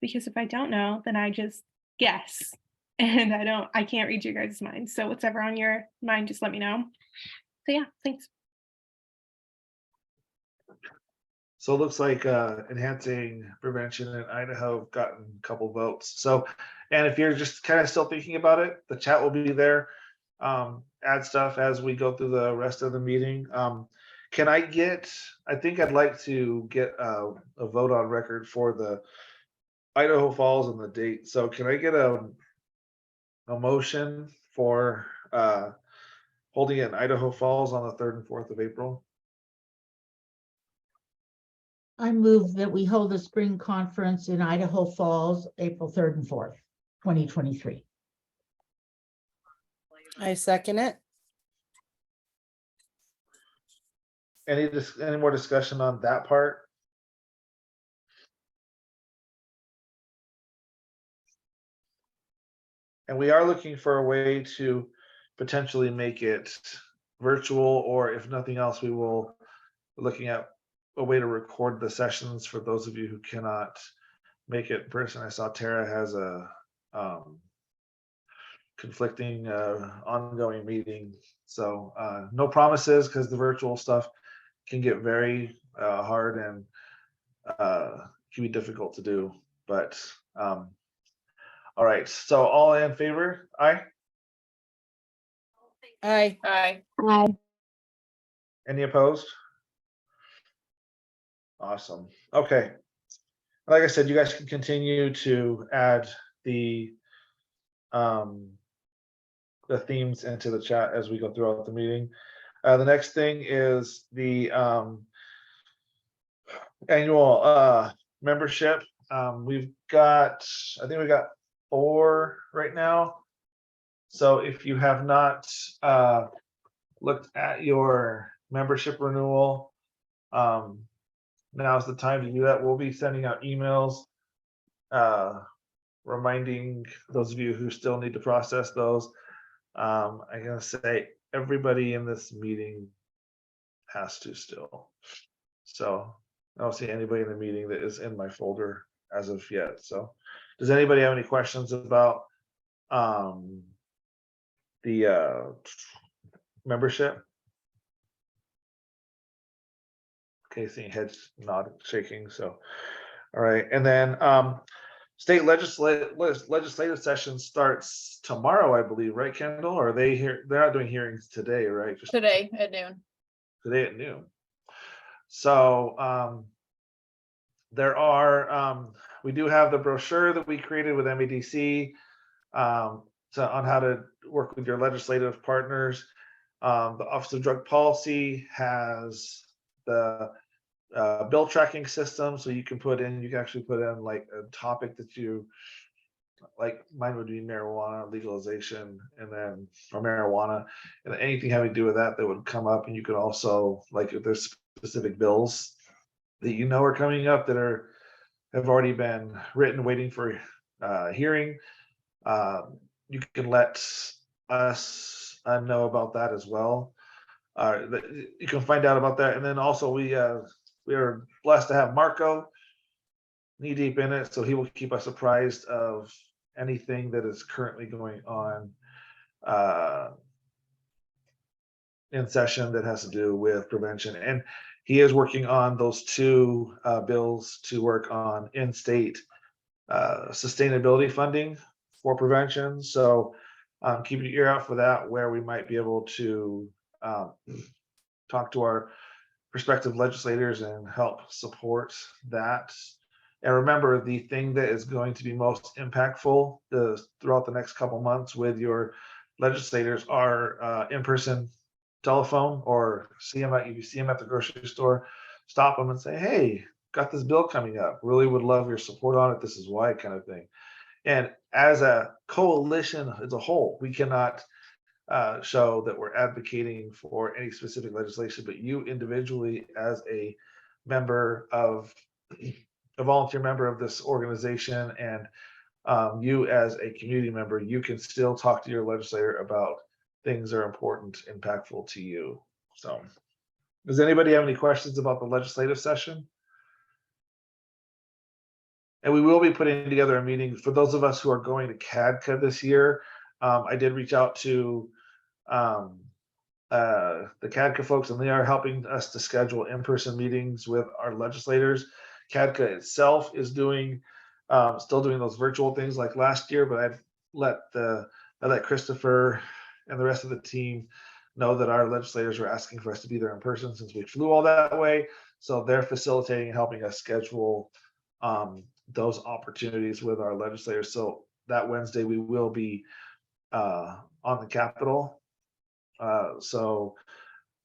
Because if I don't know, then I just guess. And I can't read your guys' minds. So whatever on your mind, just let me know. So yeah, thanks. So it looks like enhancing prevention in Idaho have gotten a couple votes. So, and if you're just kind of still thinking about it, the chat will be there. Add stuff as we go through the rest of the meeting. I think I'd like to get a vote on record for the Idaho Falls and the date. So can I get a motion for holding it in Idaho Falls on the 3rd and 4th of April? I move that we hold a spring conference in Idaho Falls, April 3rd and 4th, 2023. I second it. Any more discussion on that part? And we are looking for a way to potentially make it virtual, or if nothing else, we will be looking at a way to record the sessions for those of you who cannot make it in person. I saw Tara has a conflicting ongoing meeting. So no promises, because the virtual stuff can get very hard and can be difficult to do. But all right, so all in favor? Aye. Aye. Aye. Aye. Any opposed? Awesome. Okay. Like I said, you guys can continue to add the themes into the chat as we go throughout the meeting. The next thing is the annual membership. I think we've got 4 right now. So if you have not looked at your membership renewal, now's the time to do that. We'll be sending out emails reminding those of you who still need to process those. I'm gonna say everybody in this meeting has to still. So I don't see anybody in the meeting that is in my folder as of yet. So does anybody have any questions about the membership? Okay, seeing heads nodding, shaking. So, all right, and then state legislative session starts tomorrow, I believe, right, Kendall? Or are they here? They're not doing hearings today, right? Just Today at noon. today at noon. So we do have the brochure that we created with MEDC on how to work with your legislative partners. The Office of Drug Policy has the bill tracking system, so you can actually put in like a topic that you like. Mine would be marijuana legalization, and then or marijuana, and anything having to do with that would come up. And you could also, like, if there's specific bills that are coming up that have already been written, waiting for hearing, you can let us know about that as well. You can find out about that, and then also we are blessed to have Marco knee deep in it, so he will keep us apprised of anything that is currently going on in session that has to do with prevention. And he is working on those 2 bills to work on in-state sustainability funding for prevention. So keep your ear out for that, where we might be able to talk to our prospective legislators and help support that. And remember, the thing that is going to be most impactful throughout the next couple months with your legislators are in-person telephone, or see them if you see them at the grocery store, stop them and say, hey, got this bill coming up. Really would love your support on it. This is why, kind of thing. And as a coalition as a whole, we cannot show that we're advocating for any specific legislation, but you individually as a member of a volunteer member of this organization, and you as a community member, you can still talk to your legislator about things that are important, impactful to you. So does anybody have any questions about the legislative session? And we will be putting together a meeting for those of us who are going to CADCA this year. I did reach out to the CADCA folks, and they are helping us to schedule in-person meetings with our legislators. CADCA itself is doing still doing those virtual things like last year, but I let Christopher and the rest of the team know that our legislators were asking for us to be there in person since we flew all that way. So they're facilitating and helping us schedule those opportunities with our legislators. So that Wednesday we will be on the Capitol. So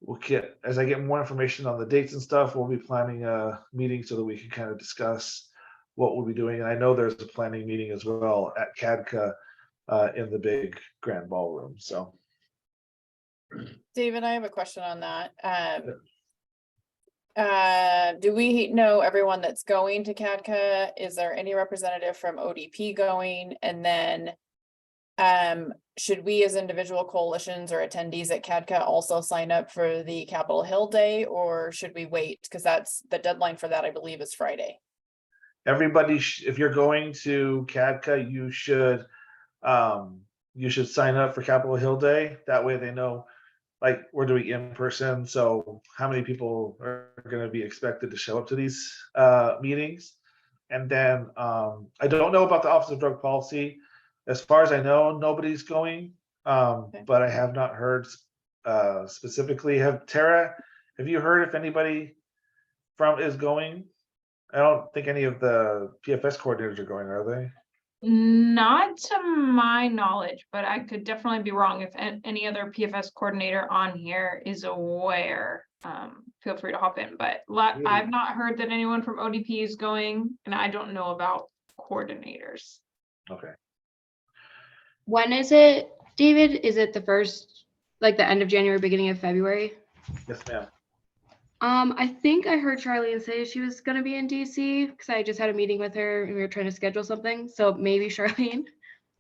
we'll get, as I get more information on the dates and stuff, we'll be planning a meeting so that we can kind of discuss what we'll be doing. And I know there's a planning meeting as well at CADCA in the big grand ballroom. So David, I have a question on that. Do we know everyone that's going to CADCA? Is there any representative from ODP going? And then should we as individual coalitions or attendees at CADCA also sign up for the Capitol Hill Day, or should we wait? Because that's the deadline for that, I believe, is Friday. everybody, if you're going to CADCA, you should sign up for Capitol Hill Day. That way they know, like, we're doing in person, so how many people are going to be expected to show up to these meetings. And then I don't know about the Office of Drug Policy. As far as I know, nobody's going, but I have not heard specifically. Tara, have you heard if anybody is going? I don't think any of the PFS coordinators are going, are they? Not to my knowledge, but I could definitely be wrong. If any other PFS coordinator on here is aware, feel free to hop in. But I've not heard that anyone from ODP is going, and I don't know about coordinators. Okay. When is it, David? Is it the first, like the end of January, beginning of February? Yes, ma'am. I think I heard Charlene say she was going to be in DC because I just had a meeting with her and we were trying to schedule something. So maybe Charlene.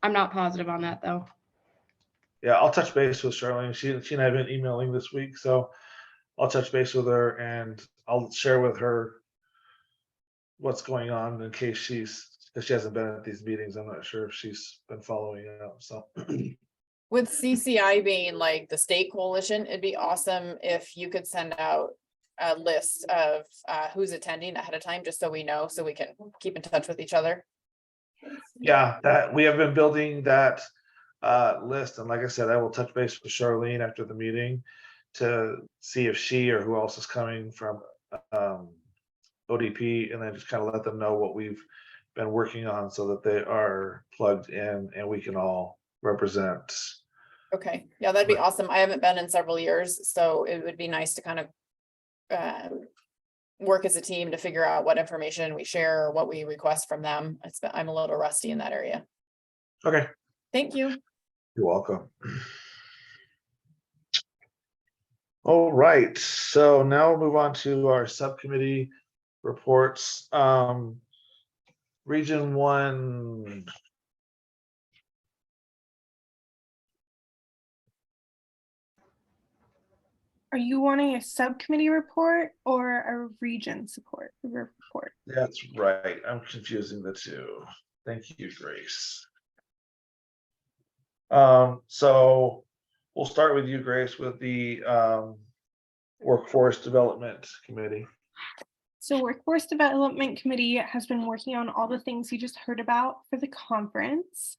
I'm not positive on that though. Yeah, I'll touch base with Charlene. She and I have been emailing this week, so I'll touch base with her and I'll share with her what's going on in case she hasn't been at these meetings. I'm not sure if she's been following up. So With CCI being like the state coalition, it'd be awesome if you could send out a list of who's attending ahead of time, just so we know, so we can keep in touch with each other. yeah, that we have been building that list, and like I said, I will touch base with Charlene after the meeting to see if she or who else is coming from ODP, and then just kind of let them know what we've been working on so that they are plugged in and we can all represent. Okay, yeah, that'd be awesome. I haven't been in several years, so it would be nice to kind of work as a team to figure out what information we share or what we request from them. I'm a little rusty in that area. Okay. Thank you. You're welcome. All right, so now we'll move on to our subcommittee reports. Region 1. Are you wanting a subcommittee report or a region report? That's right. I'm confusing the two. Thank you, Grace. So we'll start with you, Grace, with the Workforce Development Committee. So Workforce Development Committee has been working on all the things you just heard about for the conference.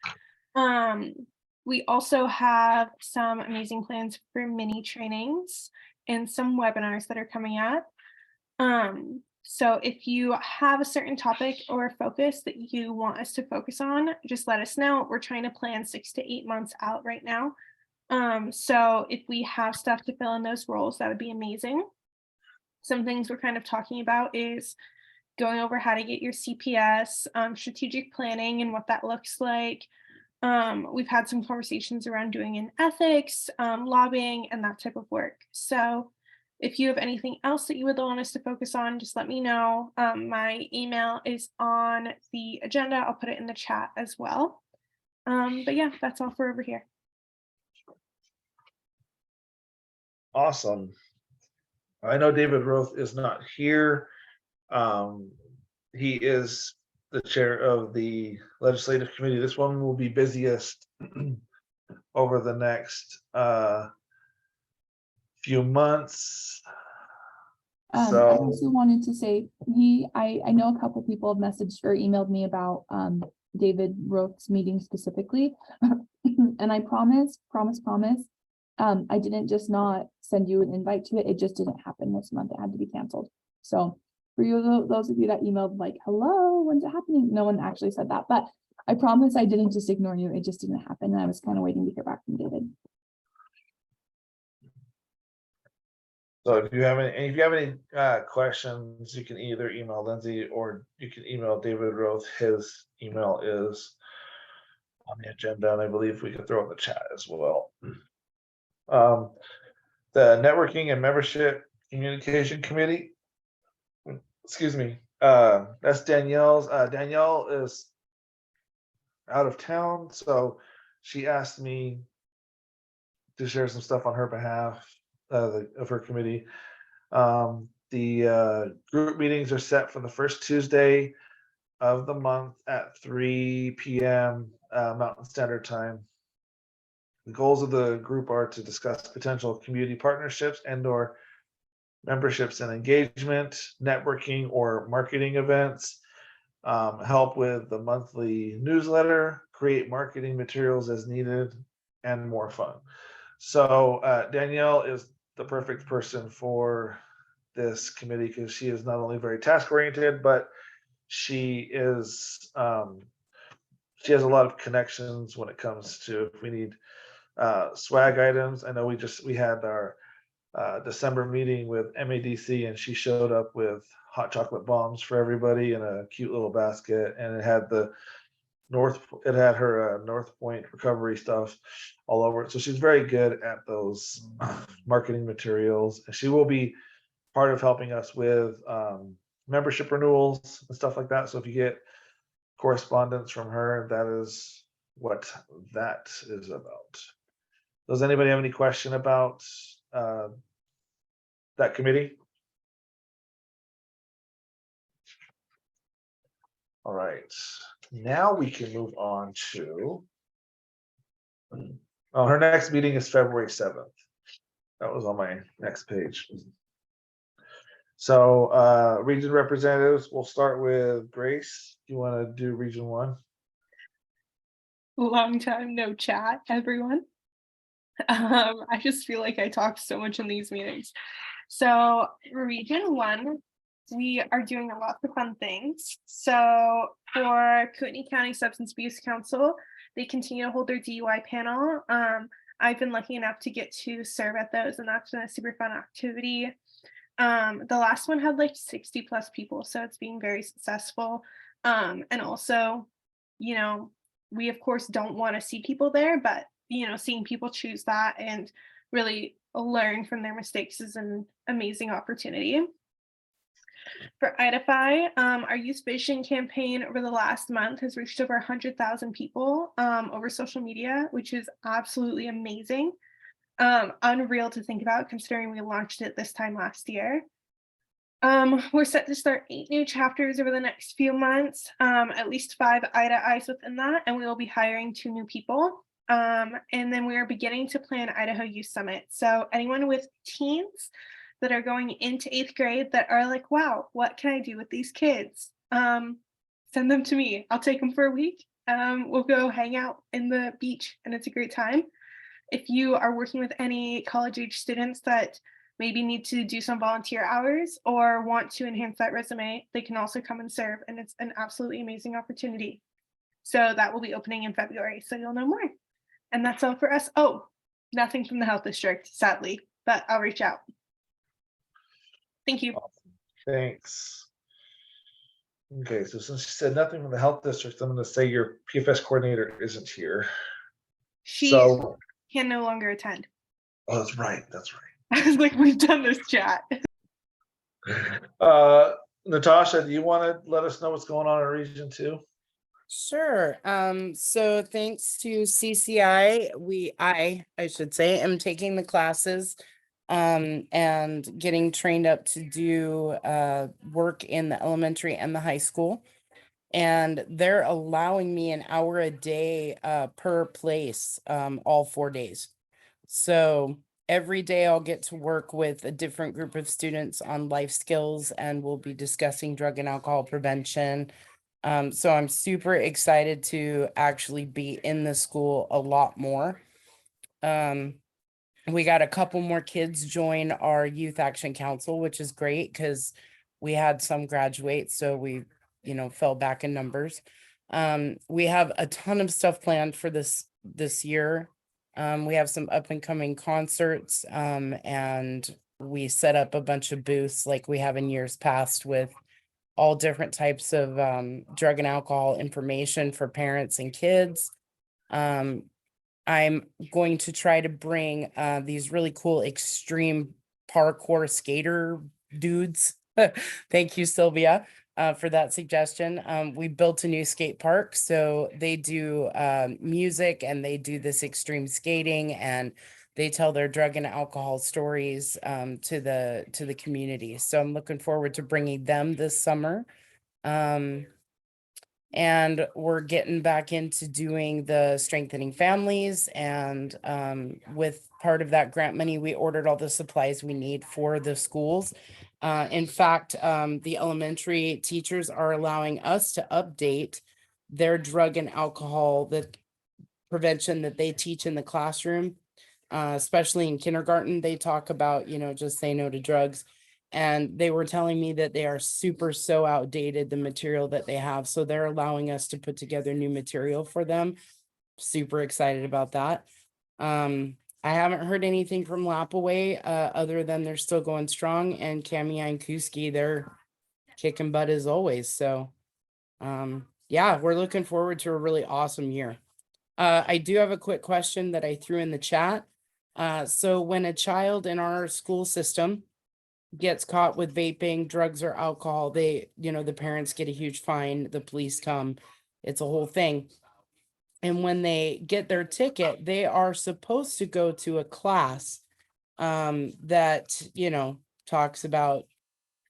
We also have some amazing plans for mini trainings and some webinars that are coming up. So if you have a certain topic or focus that you want us to focus on, just let us know. We're trying to plan 6 to 8 months out right now. So if we have stuff to fill in those roles, that would be amazing. Some things we're kind of talking about is going over how to get your CPS, strategic planning and what that looks like. We've had some conversations around doing in ethics, lobbying, and that type of work. So if you have anything else that you would want us to focus on, just let me know. My email is on the agenda. I'll put it in the chat as well. But yeah, that's all for over here. Awesome. I know David Roth is not here. He is the chair of the legislative committee. This one will be busiest over the next few months. I also wanted to say I know a couple people have messaged or emailed me about David Roth's meeting specifically. And I promise, I didn't just not send you an invite to it. It just didn't happen this month. It had to be canceled. So for you, those of you that emailed like, hello, when's it happening? No one actually said that, but I promise I didn't just ignore you. It just didn't happen. And I was kind of waiting to hear back from David. So if you have any questions, you can either email Lindsay or you can email David Roth. His email is on the agenda, and I believe we can throw in the chat as well. The networking and membership communication committee. Excuse me. That's Danielle's. Danielle is out of town, so she asked me to share some stuff on her behalf of her committee. The group meetings are set for the first Tuesday of the month at 3 p.m. Mountain Standard Time. The goals of the group are to discuss potential community partnerships and/or memberships and engagement, networking or marketing events, help with the monthly newsletter, create marketing materials as needed, and more fun. So Danielle is the perfect person for this committee because she is not only very task oriented, but she is she has a lot of connections when it comes to if we need swag items. I know we had our December meeting with MADC and she showed up with hot chocolate bombs for everybody in a cute little basket, and it had her North Point recovery stuff all over it. So she's very good at those marketing materials, and she will be part of helping us with membership renewals and stuff like that. So if you get correspondence from her, that is what that is about. Does anybody have any question about that committee? All right, now we can move on to, her next meeting is February 7th. That was on my next page. So region representatives, we'll start with Grace. Do you want to do region 1? Long time no chat, everyone. I just feel like I talk so much in these meetings. So region 1, we are doing a lot of fun things. So for Kootenai County Substance Abuse Council, they continue to hold their DUI panel. I've been lucky enough to get to serve at those, and that's been a super fun activity. The last one had like 60 plus people, so it's being very successful. And also, we of course don't want to see people there, but seeing people choose that and really learn from their mistakes is an amazing opportunity. For Idaho, our youth vision campaign over the last month has reached over 100,000 people over social media, which is absolutely amazing. Unreal to think about considering we launched it this time last year. We're set to start 8 new chapters over the next few months, at least 5 Ida Eyes within that, and we will be hiring 2 new people. And then we are beginning to plan Idaho Youth Summit. So anyone with teens that are going into 8th grade that are like, wow, what can I do with these kids? Send them to me. I'll take them for a week. We'll go hang out in the beach and it's a great time. If you are working with any college age students that maybe need to do some volunteer hours or want to enhance that resume, they can also come and serve, and it's an absolutely amazing opportunity. So that will be opening in February, so you'll know more. And that's all for us. Oh, nothing from the health district, sadly, but I'll reach out. Thank you. Thanks. Okay, so since you said nothing from the health district, I'm going to say your PFS coordinator isn't here. She can no longer attend. Oh, that's right. That's right. I was like, we've done this chat. Natasha, do you want to let us know what's going on in Region 2? Sure. So thanks to CCI, I should say, am taking the classes and getting trained up to do work in the elementary and the high school. And they're allowing me an hour a day per place all 4 days. So every day I'll get to work with a different group of students on life skills, and we'll be discussing drug and alcohol prevention. So I'm super excited to actually be in the school a lot more. We got a couple more kids join our Youth Action Council, which is great because we had some graduate, so we, fell back in numbers. We have a ton of stuff planned for this year. We have some up and coming concerts, and we set up a bunch of booths like we have in years past with all different types of drug and alcohol information for parents and kids. I'm going to try to bring these really cool extreme parkour skater dudes. Thank you, Sylvia, for that suggestion. We built a new skate park, so they do music and they do this extreme skating, and they tell their drug and alcohol stories to the community. So I'm looking forward to bringing them this summer. And we're getting back into doing the strengthening families, and with part of that grant money, we ordered all the supplies we need for the schools. In fact, the elementary teachers are allowing us to update their drug and alcohol, the prevention that they teach in the classroom, especially in kindergarten. They talk about, just say no to drugs. And they were telling me that they are so outdated, the material that they have. So they're allowing us to put together new material for them. Super excited about that. I haven't heard anything from Lapaway other than they're still going strong. And Cami and Kuski, they're kicking butt as always. So yeah, we're looking forward to a really awesome year. I do have a quick question that I threw in the chat. So when a child in our school system gets caught with vaping, drugs, or alcohol, the parents get a huge fine, the police come, it's a whole thing. And when they get their ticket, they are supposed to go to a class that, talks about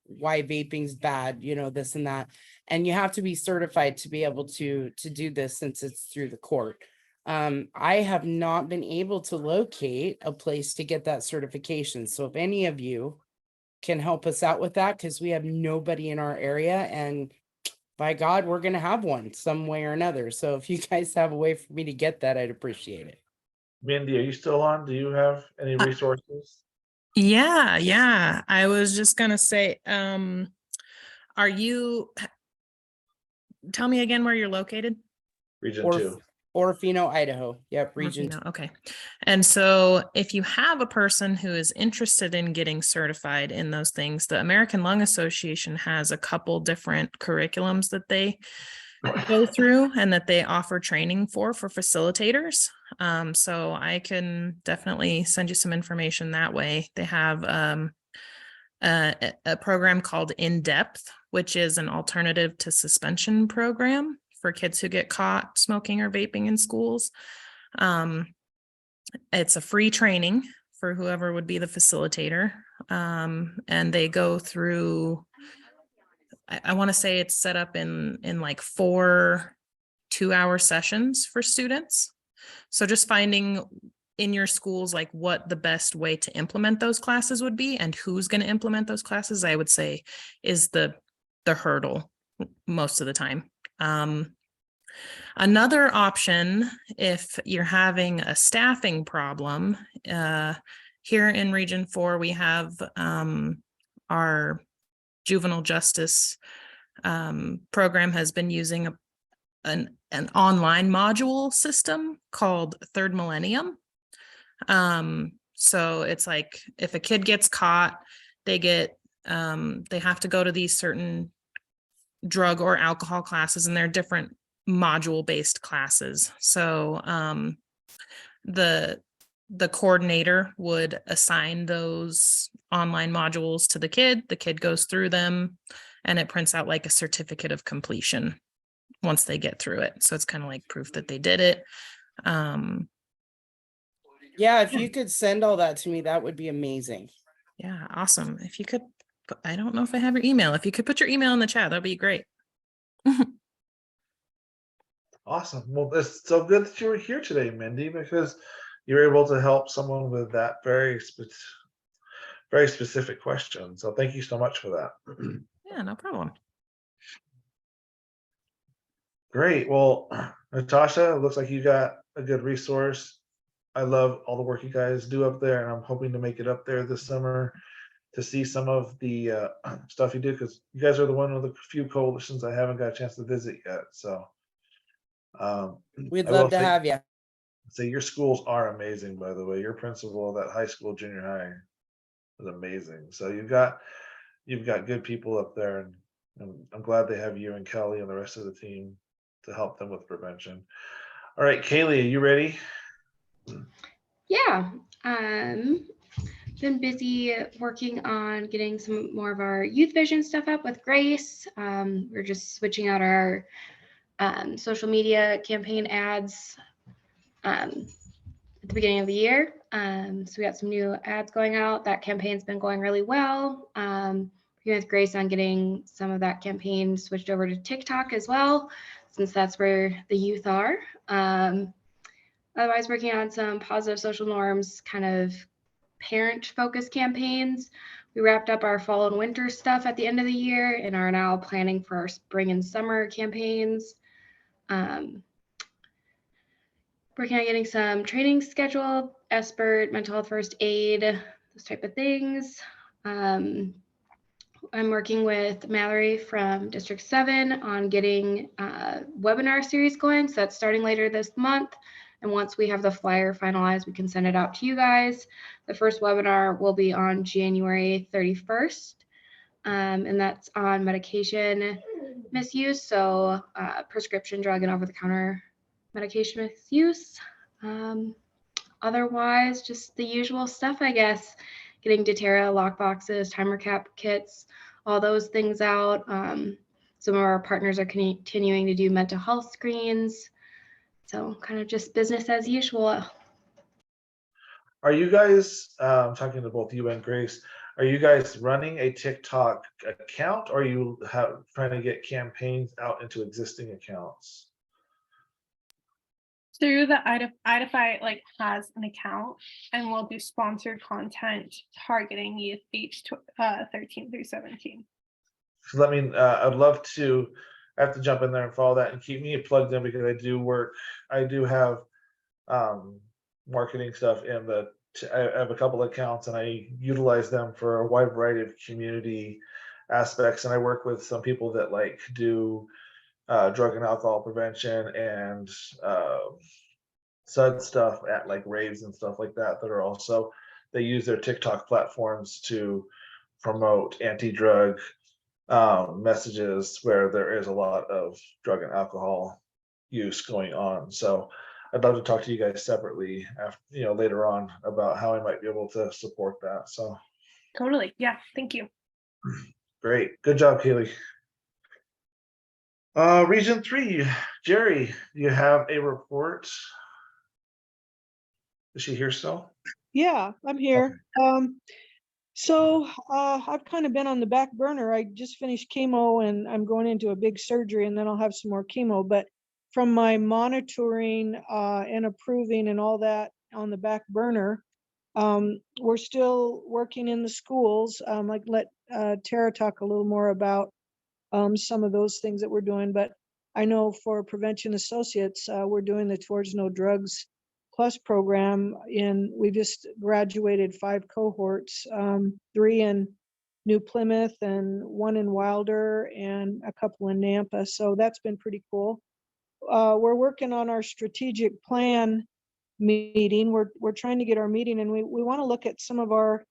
why vaping's bad, this and that. And you have to be certified to be able to do this since it's through the court. I have not been able to locate a place to get that certification. So if any of you can help us out with that, because we have nobody in our area, and by God, we're going to have one some way or another. So if you guys have a way for me to get that, I'd appreciate it. Mindy, are you still on? Do you have any resources? Yeah. I was just going to say, are you, tell me again where you're located? Region 2. Orofino, Idaho. Yep, Region 2. Okay. And so if you have a person who is interested in getting certified in those things, the American Lung Association has a couple different curriculums that they go through and that they offer training for facilitators. So I can definitely send you some information that way. They have a program called In Depth, which is an alternative to suspension program for kids who get caught smoking or vaping in schools. It's a free training for whoever would be the facilitator. And they go through, I want to say it's set up in like 4 2-hour sessions for students. So just finding in your schools, like what the best way to implement those classes would be and who's going to implement those classes, I would say is the hurdle most of the time. Another option, if you're having a staffing problem, here in Region 4, we have our juvenile justice program has been using an online module system called Third Millennium. So it's like if a kid gets caught, they have to go to these certain drug or alcohol classes, and they're different module-based classes. So the coordinator would assign those online modules to the kid goes through them, and it prints out like a certificate of completion once they get through it. So it's kind of like proof that they did it. Yeah, if you could send all that to me, that would be amazing. Yeah, awesome. If you could, I don't know if I have your email. If you could put your email in the chat, that'd be great. Awesome. Well, it's so good that you were here today, Mindy, because you were able to help someone with that very specific question. So thank you so much for that. Yeah, no problem. Great. Well, Natasha, it looks like you got a good resource. I love all the work you guys do up there, and I'm hoping to make it up there this summer to see some of the stuff you do, because you guys are one of the few coalitions I haven't got a chance to visit yet. So we'd love to have you. Say your schools are amazing, by the way. Your principal of that high school, junior high, is amazing. So you've got good people up there, and I'm glad they have you and Kelly and the rest of the team to help them with prevention. All right, Kaylee, are you ready? Yeah. Been busy working on getting some more of our youth vision stuff up with Grace. We're just switching out our social media campaign ads at the beginning of the year. So we got some new ads going out. That campaign's been going really well. Working with Grace on getting some of that campaign switched over to TikTok as well, since that's where the youth are. Otherwise, working on some positive social norms, kind of parent-focused campaigns. We wrapped up our fall and winter stuff at the end of the year and are now planning for our spring and summer campaigns. Working on getting some training scheduled, expert, mental health first aid, those type of things. I'm working with Mallory from District 7 on getting a webinar series going. So that's starting later this month. And once we have the flyer finalized, we can send it out to you guys. The first webinar will be on January 31st. And that's on medication misuse. So prescription drug and over-the-counter medication misuse. Otherwise, just the usual stuff, I guess. Getting doTERRA lock boxes, timer cap kits, all those things out. Some of our partners are continuing to do mental health screens. So kind of just business as usual. Are you guys, talking to both you and Grace, are you guys running a TikTok account, or are you trying to get campaigns out into existing accounts? Through the Idify has an account, and we'll do sponsored content targeting youth aged 13 through 17. So I'd love to, I have to jump in there and follow that and keep me plugged in, because I do have marketing stuff I have a couple of accounts, and I utilize them for a wide variety of community aspects. And I work with some people that do drug and alcohol prevention and SUD stuff at raves and stuff like that are also, they use their TikTok platforms to promote anti-drug messages where there is a lot of drug and alcohol use going on. So I'd love to talk to you guys separately after, later on, about how I might be able to support that. So Totally. Yeah. Thank you. Great. Good job, Kaylee. Region 3, Jerry, you have a report. Is she here still? Yeah, I'm here. Okay. So I've kind of been on the back burner. I just finished chemo, and I'm going into a big surgery, and then I'll have some more chemo. But from my monitoring and approving and all that on the back burner, we're still working in the schools. Let Tara talk a little more about some of those things that we're doing. But I know for Prevention Associates, we're doing the Towards No Drugs Plus program. We just graduated 5 cohorts, 3 in New Plymouth and 1 in Wilder and a couple in Nampa. So that's been pretty cool. We're working on our strategic plan meeting. We're trying to get our meeting, and we want to look at some of our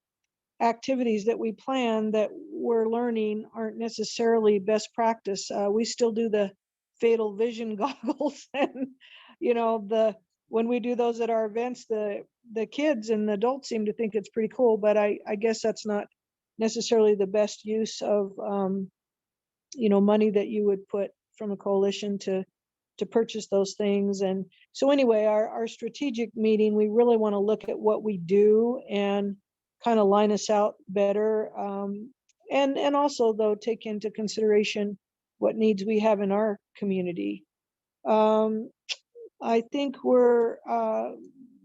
activities that we plan that we're learning aren't necessarily best practice. We still do the fatal vision goggles, and when we do those at our events, the kids and the adults seem to think it's pretty cool, but I guess that's not necessarily the best use of money that you would put from a coalition to purchase those things. And so anyway, our strategic meeting, we really want to look at what we do and kind of line us out better, and also though take into consideration what needs we have in our community. I think we're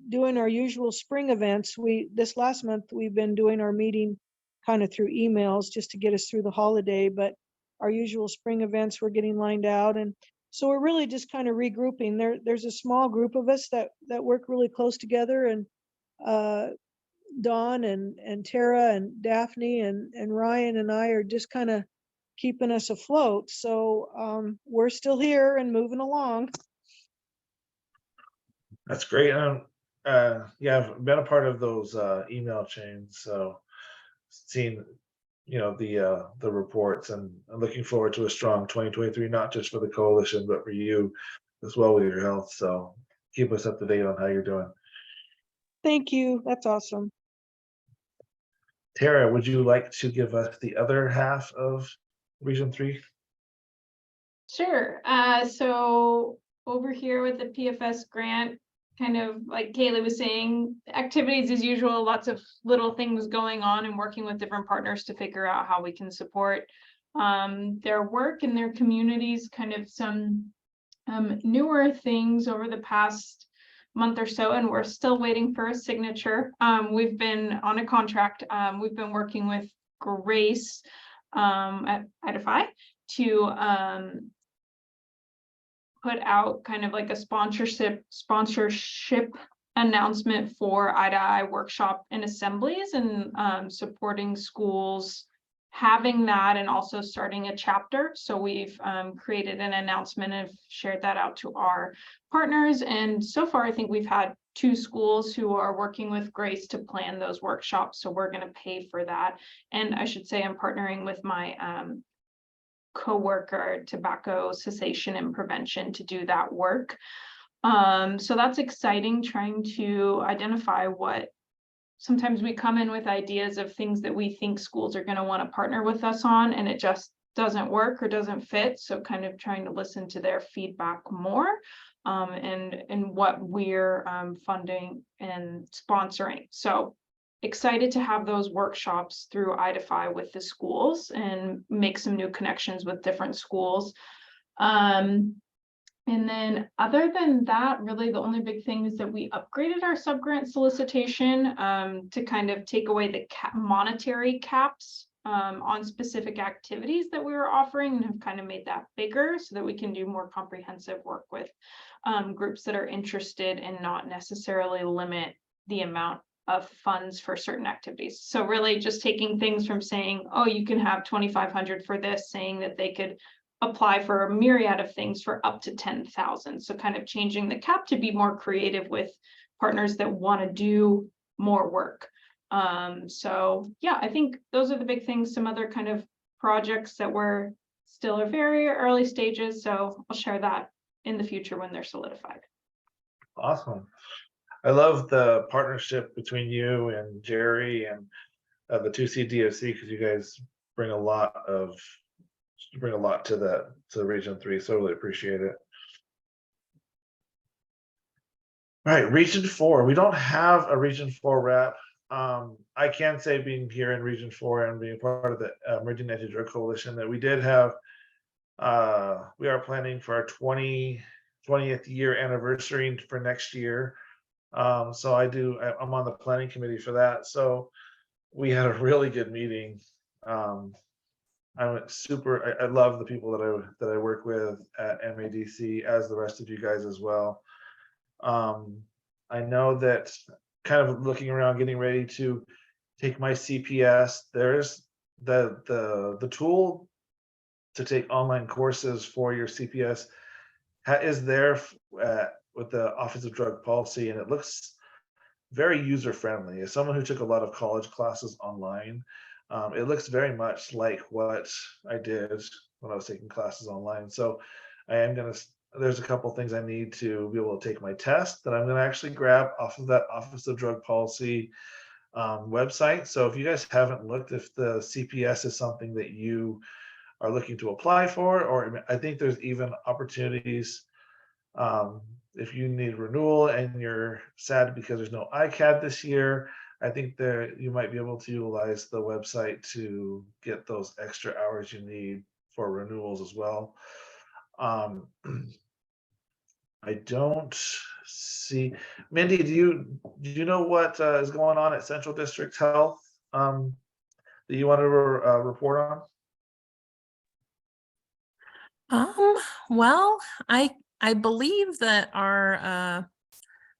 doing our usual spring events. This last month we've been doing our meeting kind of through emails just to get us through the holiday, but our usual spring events we're getting lined out, and so we're really just kind of regrouping. There's a small group of us that work really close together, and Dawn and Tara and Daphne and Ryan and I are just kind of keeping us afloat. So we're still here and moving along. That's great. Yeah, I've been a part of those email chains, so seen the reports, and I'm looking forward to a strong 2023, not just for the coalition, but for you as well with your health. So keep us up to date on how you're doing. Thank you. That's awesome. Tara, would you like to give us the other half of Region 3? Sure. So over here with the PFS grant, kind of like Kaylee was saying, activities as usual, lots of little things going on and working with different partners to figure out how we can support their work and their communities. Kind of some newer things over the past month or so, and we're still waiting for a signature. We've been on a contract. We've been working with Grace at Idaho to put out kind of like a sponsorship announcement for Idaho workshop and assemblies, and supporting schools having that, and also starting a chapter. So we've created an announcement and shared that out to our partners. And so far, I think we've had 2 schools who are working with Grace to plan those workshops. So we're going to pay for that. And I should say I'm partnering with my co-worker, tobacco cessation and prevention, to do that work. So that's exciting, trying to identify what sometimes we come in with ideas of things that we think schools are going to want to partner with us on, and it just doesn't work or doesn't fit. So kind of trying to listen to their feedback more, and what we're funding and sponsoring. So excited to have those workshops through Idaho with the schools and make some new connections with different schools. And then other than that, really the only big thing is that we upgraded our subgrant solicitation to kind of take away the monetary caps on specific activities that we were offering, and have kind of made that bigger so that we can do more comprehensive work with groups that are interested, and not necessarily limit the amount of funds for certain activities. So really just taking things from saying, oh, you can have 2,500 for this, saying that they could apply for a myriad of things for up to 10,000. So kind of changing the cap to be more creative with partners that want to do more work. So yeah, I think those are the big things. Some other kind of projects that we're still at very early stages. So I'll share that in the future when they're solidified. Awesome. I love the partnership between you and Jerry and the 2C DFC, because you guys bring a lot to to Region 3. So I really appreciate it. All right, Region 4. We don't have a Region 4 rep. I can say, being here in Region 4 and being part of the Emerging Anti-Drug Coalition, that we did have, we are planning for our 20th year anniversary for next year. So I'm on the planning committee for that. So we had a really good meeting. I love the people that I work with at MADC, as the rest of you guys as well. I know that, kind of looking around, getting ready to take my CPS, there's the tool to take online courses for your CPS is there with the Office of Drug Policy, and it looks very user friendly. As someone who took a lot of college classes online, it looks very much like what I did when I was taking classes online. So I am going to, there's a couple things I need to be able to take my test that I'm going to actually grab off of that Office of Drug Policy website. So if you guys haven't looked, if the CPS is something that you are looking to apply for, or I think there's even opportunities if you need renewal and you're sad because there's no ICAD this year, I think that you might be able to utilize the website to get those extra hours you need for renewals as well. I don't see, Mindy, do you know what is going on at Central District Health that you want to report on? Well, I believe that our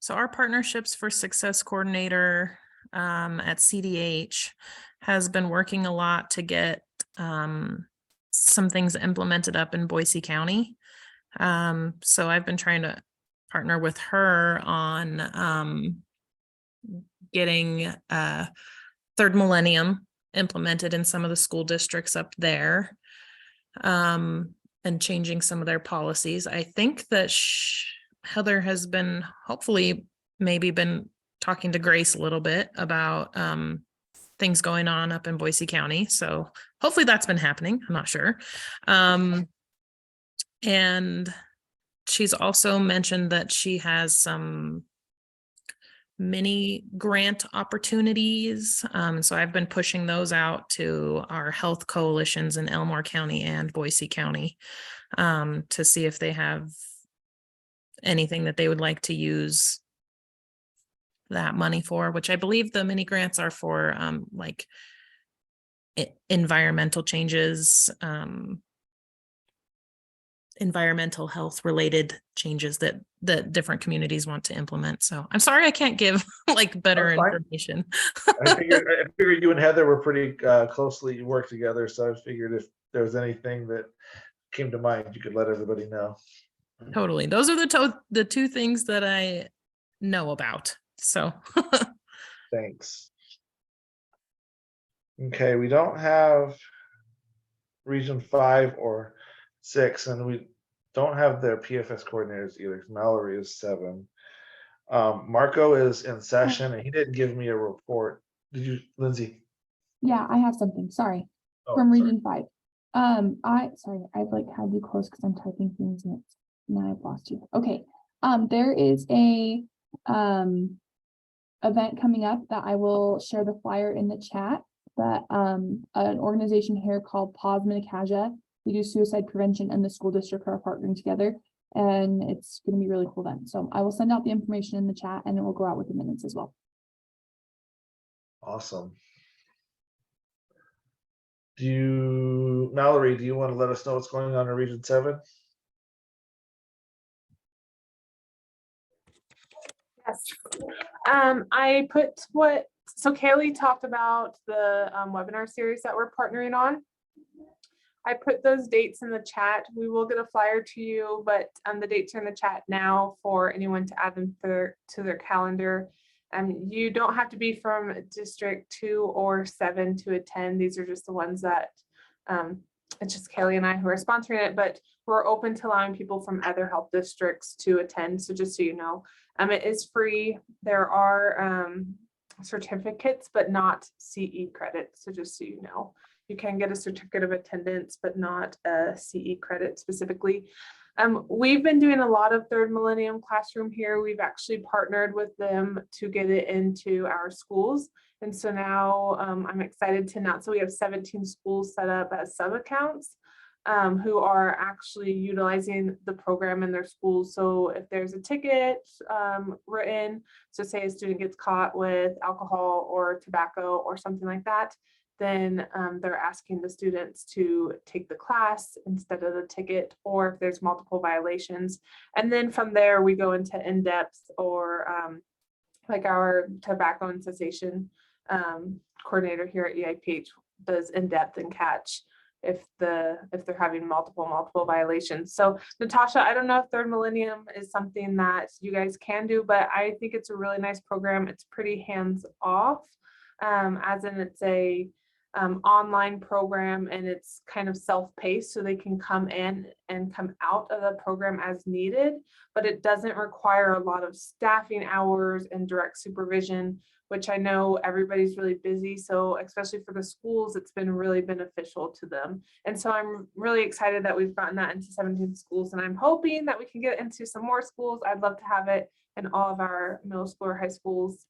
Partnerships for Success coordinator at CDH has been working a lot to get some things implemented up in Boise County. So I've been trying to partner with her on getting Third Millennium implemented in some of the school districts up there. And changing some of their policies. I think that Heather has been maybe been talking to Grace a little bit about things going on up in Boise County. So hopefully that's been happening. I'm not sure. And she's also mentioned that she has some mini grant opportunities. So I've been pushing those out to our health coalitions in Elmore County and Boise County to see if they have anything that they would like to use that money for, which I believe the mini grants are for like environmental changes, environmental health related changes that different communities want to implement. So I'm sorry I can't give like better information. I figured you and Heather were pretty closely worked together, so I figured if there was anything that came to mind, you could let everybody know. Totally. Those are the two things that I know about. So thanks. Okay, we don't have Region 5 or 6, and we don't have their PFS coordinators either, because Mallory is 7. Marco is in session, and he didn't give me a report. Did you, Lindsay? Yeah, I have something. Sorry. From Region 5. I've like had you close because I'm typing things and now I've lost you. Okay. There is a event coming up that I will share the flyer in the chat. But an organization here called Pause Minnecaja, we do suicide prevention, and the school district are partnering together, and it's going to be a really cool event. So I will send out the information in the chat, and it will go out with the minutes as well. Awesome. Mallory, do you want to let us know what's going on in Region 7? Yes. I put so Kaylee talked about the webinar series that we're partnering on. I put those dates in the chat. We will get a flyer to you, but the dates are in the chat now for anyone to add them to their calendar. You don't have to be from District 2 or 7 to attend. These are just the ones that it's just Kelly and I who are sponsoring it, but we're open to allowing people from other health districts to attend. So just so you know, it is free. There are certificates, but not CE credits. So just so you know, you can get a certificate of attendance, but not a CE credit specifically. We've been doing a lot of Third Millennium Classroom here. We've actually partnered with them to get it into our schools. And so now I'm excited to announce that we have 17 schools set up as sub-accounts who are actually utilizing the program in their schools. So if there's a ticket written, so say a student gets caught with alcohol or tobacco or something like that, then they're asking the students to take the class instead of the ticket, or if there's multiple violations. And then from there, we go into in-depth or like our tobacco and cessation coordinator here at EIPH does in-depth and catch if they're having multiple violations. So Natasha, I don't know if Third Millennium is something that you guys can do, but I think it's a really nice program. It's pretty hands off, as in it's a online program, and it's kind of self-paced, so they can come in and come out of the program as needed, but it doesn't require a lot of staffing hours and direct supervision, which I know everybody's really busy. So especially for the schools, it's been really beneficial to them. And so I'm really excited that we've gotten that into 17 schools, and I'm hoping that we can get into some more schools. I'd love to have it in all of our middle school or high schools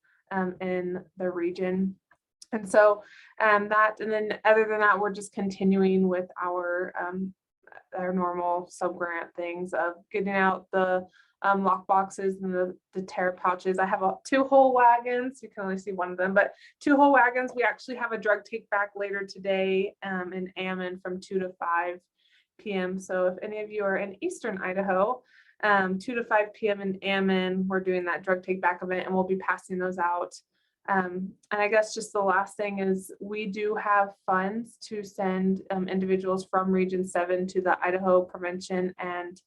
in the region. And so and then other than that, we're just continuing with our normal sub-grant things of getting out the lock boxes and the tear pouches. I have 2 whole wagons. You can only see one of them, but 2 whole wagons. We actually have a drug take back later today in Ammon from 2 to 5 p.m. So if any of you are in Eastern Idaho, 2 to 5 p.m. in Ammon, we're doing that drug take back event, and we'll be passing those out. And I guess just the last thing is we do have funds to send individuals from Region 7 to the Idaho Prevention and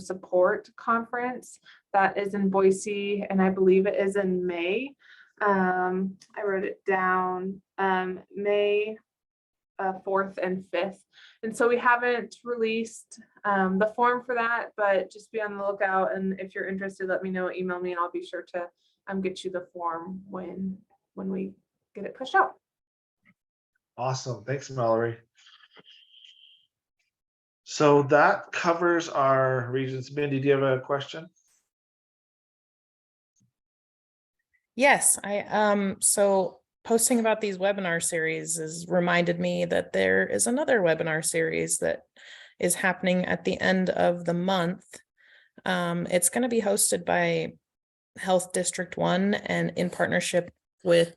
Support Conference that is in Boise, and I believe it is in May. I wrote it down, May 4th and 5th. And so we haven't released the form for that, but just be on the lookout. And if you're interested, let me know, email me, and I'll be sure to get you the form when we get it pushed out. Awesome. Thanks, Mallory. So that covers our regions. Mindy, do you have a question? Yes, so posting about these webinar series has reminded me that there is another webinar series that is happening at the end of the month. It's going to be hosted by Health District 1 and in partnership with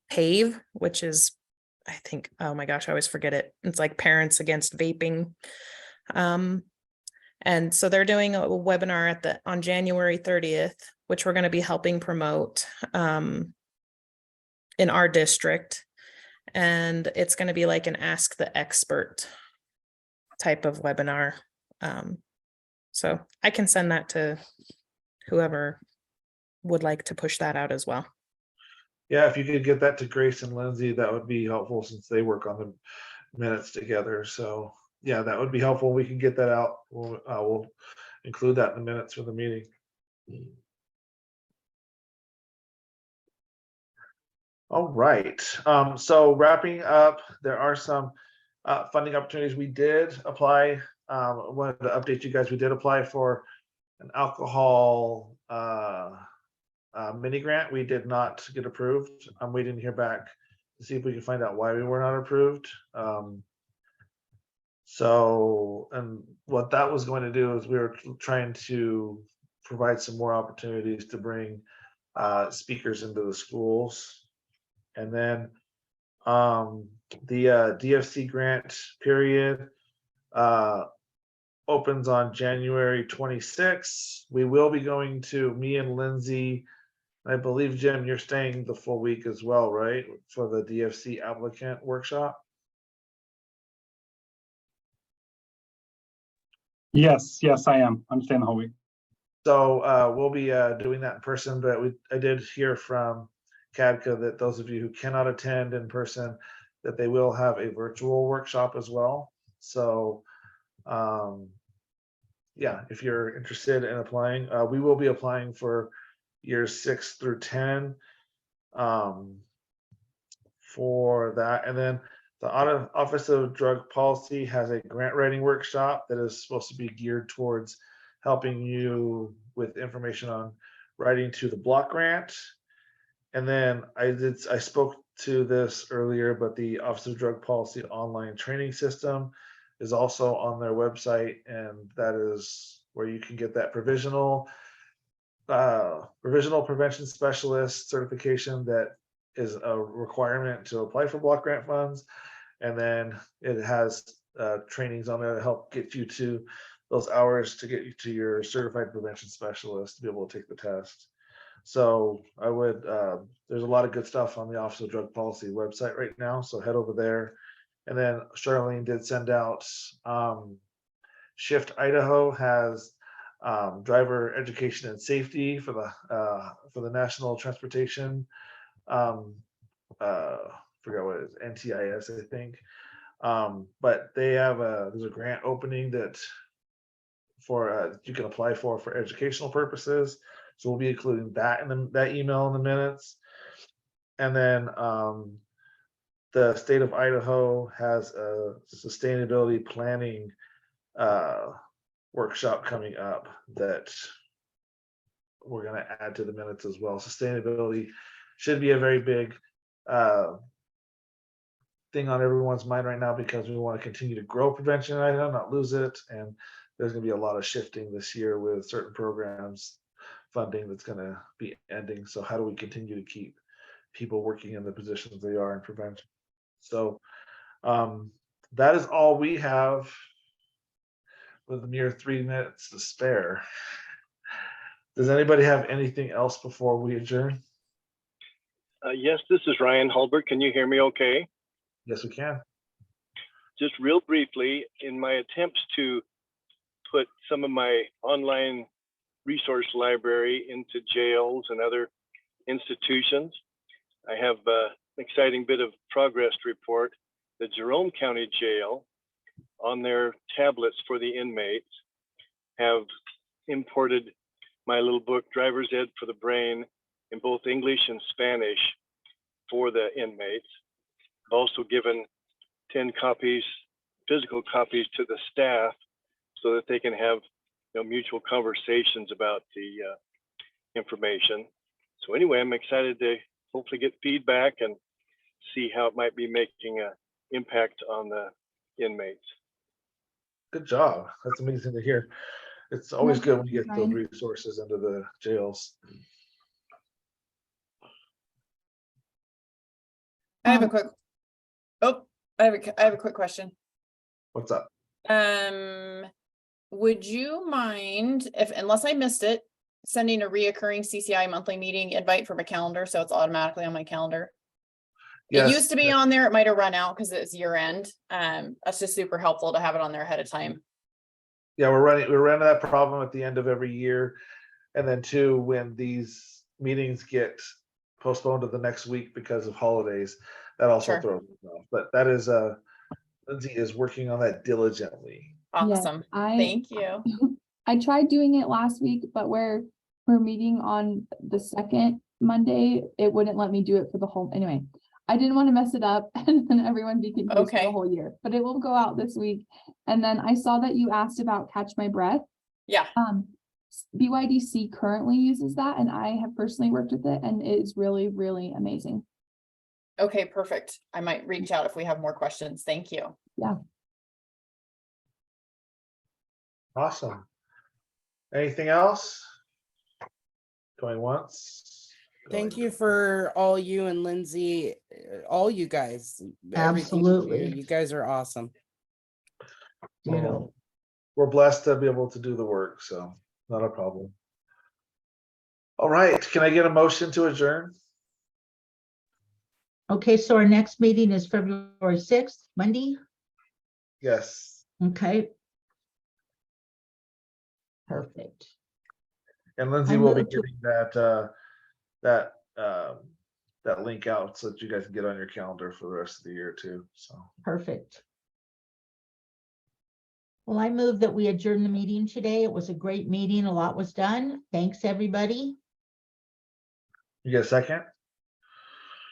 PAVE, which is, I think, oh my gosh, I always forget it. It's like Parents Against Vaping. And so they're doing a webinar on January 30th, which we're going to be helping promote in our district. And it's going to be like an Ask the Expert type of webinar. So I can send that to whoever would like to push that out as well. Yeah, if you could get that to Grace and Lindsay, that would be helpful since they work on the minutes together. So yeah, that would be helpful. We can get that out. We'll include that in the minutes for the meeting. All right. So wrapping up, there are some funding opportunities. We did apply. Wanted to update you guys. We did apply for an alcohol mini grant. We did not get approved. I'm waiting to hear back to see if we can find out why we were not approved. And what that was going to do is we were trying to provide some more opportunities to bring speakers into the schools. And then the DFC grant period opens on January 26th. We will be going to, me and Lindsay, I believe, Jim, you're staying the full week as well, right? For the DFC applicant workshop? Yes, I am. I'm staying the whole week. So we'll be doing that in person, but I did hear from CADCA that those of you who cannot attend in person, that they will have a virtual workshop as well. So yeah, if you're interested in applying, we will be applying for years 6 through 10 for that. And then the Office of Drug Policy has a grant writing workshop that is supposed to be geared towards helping you with information on writing to the block grant. And then I spoke to this earlier, but the Office of Drug Policy online training system is also on their website, and that is where you can get that provisional prevention specialist certification that is a requirement to apply for block grant funds. And then it has trainings on there to help get you to those hours to get you to your certified prevention specialist to be able to take the test. So I would, there's a lot of good stuff on the Office of Drug Policy website right now. So head over there And then Charlene did send out, Shift Idaho has driver education and safety for the national transportation. Forgot what it is, NTIS, I think. But they have there's a grant opening that for you can apply for educational purposes. So we'll be including that in that email in the minutes. And then the state of Idaho has a sustainability planning workshop coming up that we're going to add to the minutes as well. Sustainability should be a very big thing on everyone's mind right now, because we want to continue to grow prevention in Idaho, not lose it. And there's going to be a lot of shifting this year with certain programs funding that's going to be ending. So how do we continue to keep people working in the positions they are in prevention? So that is all we have with a mere 3 minutes to spare. Does anybody have anything else before we adjourn? Yes, this is Ryan Hulbert. Can you hear me okay? Yes, we can. Just real briefly, in my attempts to put some of my online resource library into jails and other institutions, I have an exciting bit of progress to report. The Jerome County Jail, on their tablets for the inmates, have imported my little book, Driver's Ed for the Brain, in both English and Spanish for the inmates. I've also given 10 copies, physical copies, to the staff so that they can have mutual conversations about the information. So anyway, I'm excited to hopefully get feedback and see how it might be making an impact on the inmates. Good job. That's amazing to hear. It's always good when you get those resources into the jails. I have a quick, I have a quick question. What's up? Would you mind, unless I missed it, sending a reoccurring CCI monthly meeting invite for my calendar so it's automatically on my calendar? Yes. It used to be on there. It might have run out because it's year end. That's just super helpful to have it on there ahead of time. Yeah, we're running that problem at the end of every year. And then too, when these meetings get postponed to the next week because of holidays, that also throws it off. But that is Lindsay is working on that diligently. Awesome. Yes, thank you. I tried doing it last week, but we're meeting on the second Monday. It wouldn't let me do it for the whole. Anyway, I didn't want to mess it up and then everyone be confused for the whole year. But it will go out this week. And then I saw that you asked about Catch My Breath. Yeah. BYDC currently uses that, and I have personally worked with it, and it is really, really amazing. Okay, perfect. I might reach out if we have more questions. Thank you. Yeah. Awesome. Anything else? Going once? Thank you for all you and Lindsay, all you guys. Absolutely. You guys are awesome. Well, we're blessed to be able to do the work, so not a problem. All right, can I get a motion to adjourn? Okay, so our next meeting is February 6th, Monday? Yes. Okay. Perfect. And Lindsay will be giving that link out so that you guys can get on your calendar for the rest of the year too. So perfect. Well, I move that we adjourn the meeting today. It was a great meeting. A lot was done. Thanks, everybody. You get a second?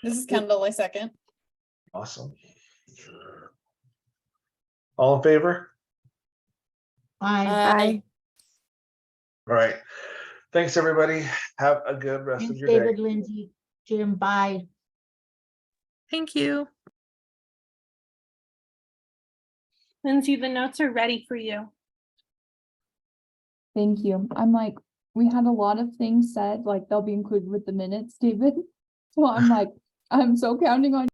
This is Kendall, I second. Awesome. All in favor? Aye. All right. Thanks, everybody. Have a good rest of your day. David, Lindsay, Jim, bye. Thank you. Lindsay, the notes are ready for you. Thank you. I'm like, we had a lot of things said, like they'll be included with the minutes, David. So I'm like, I'm so counting on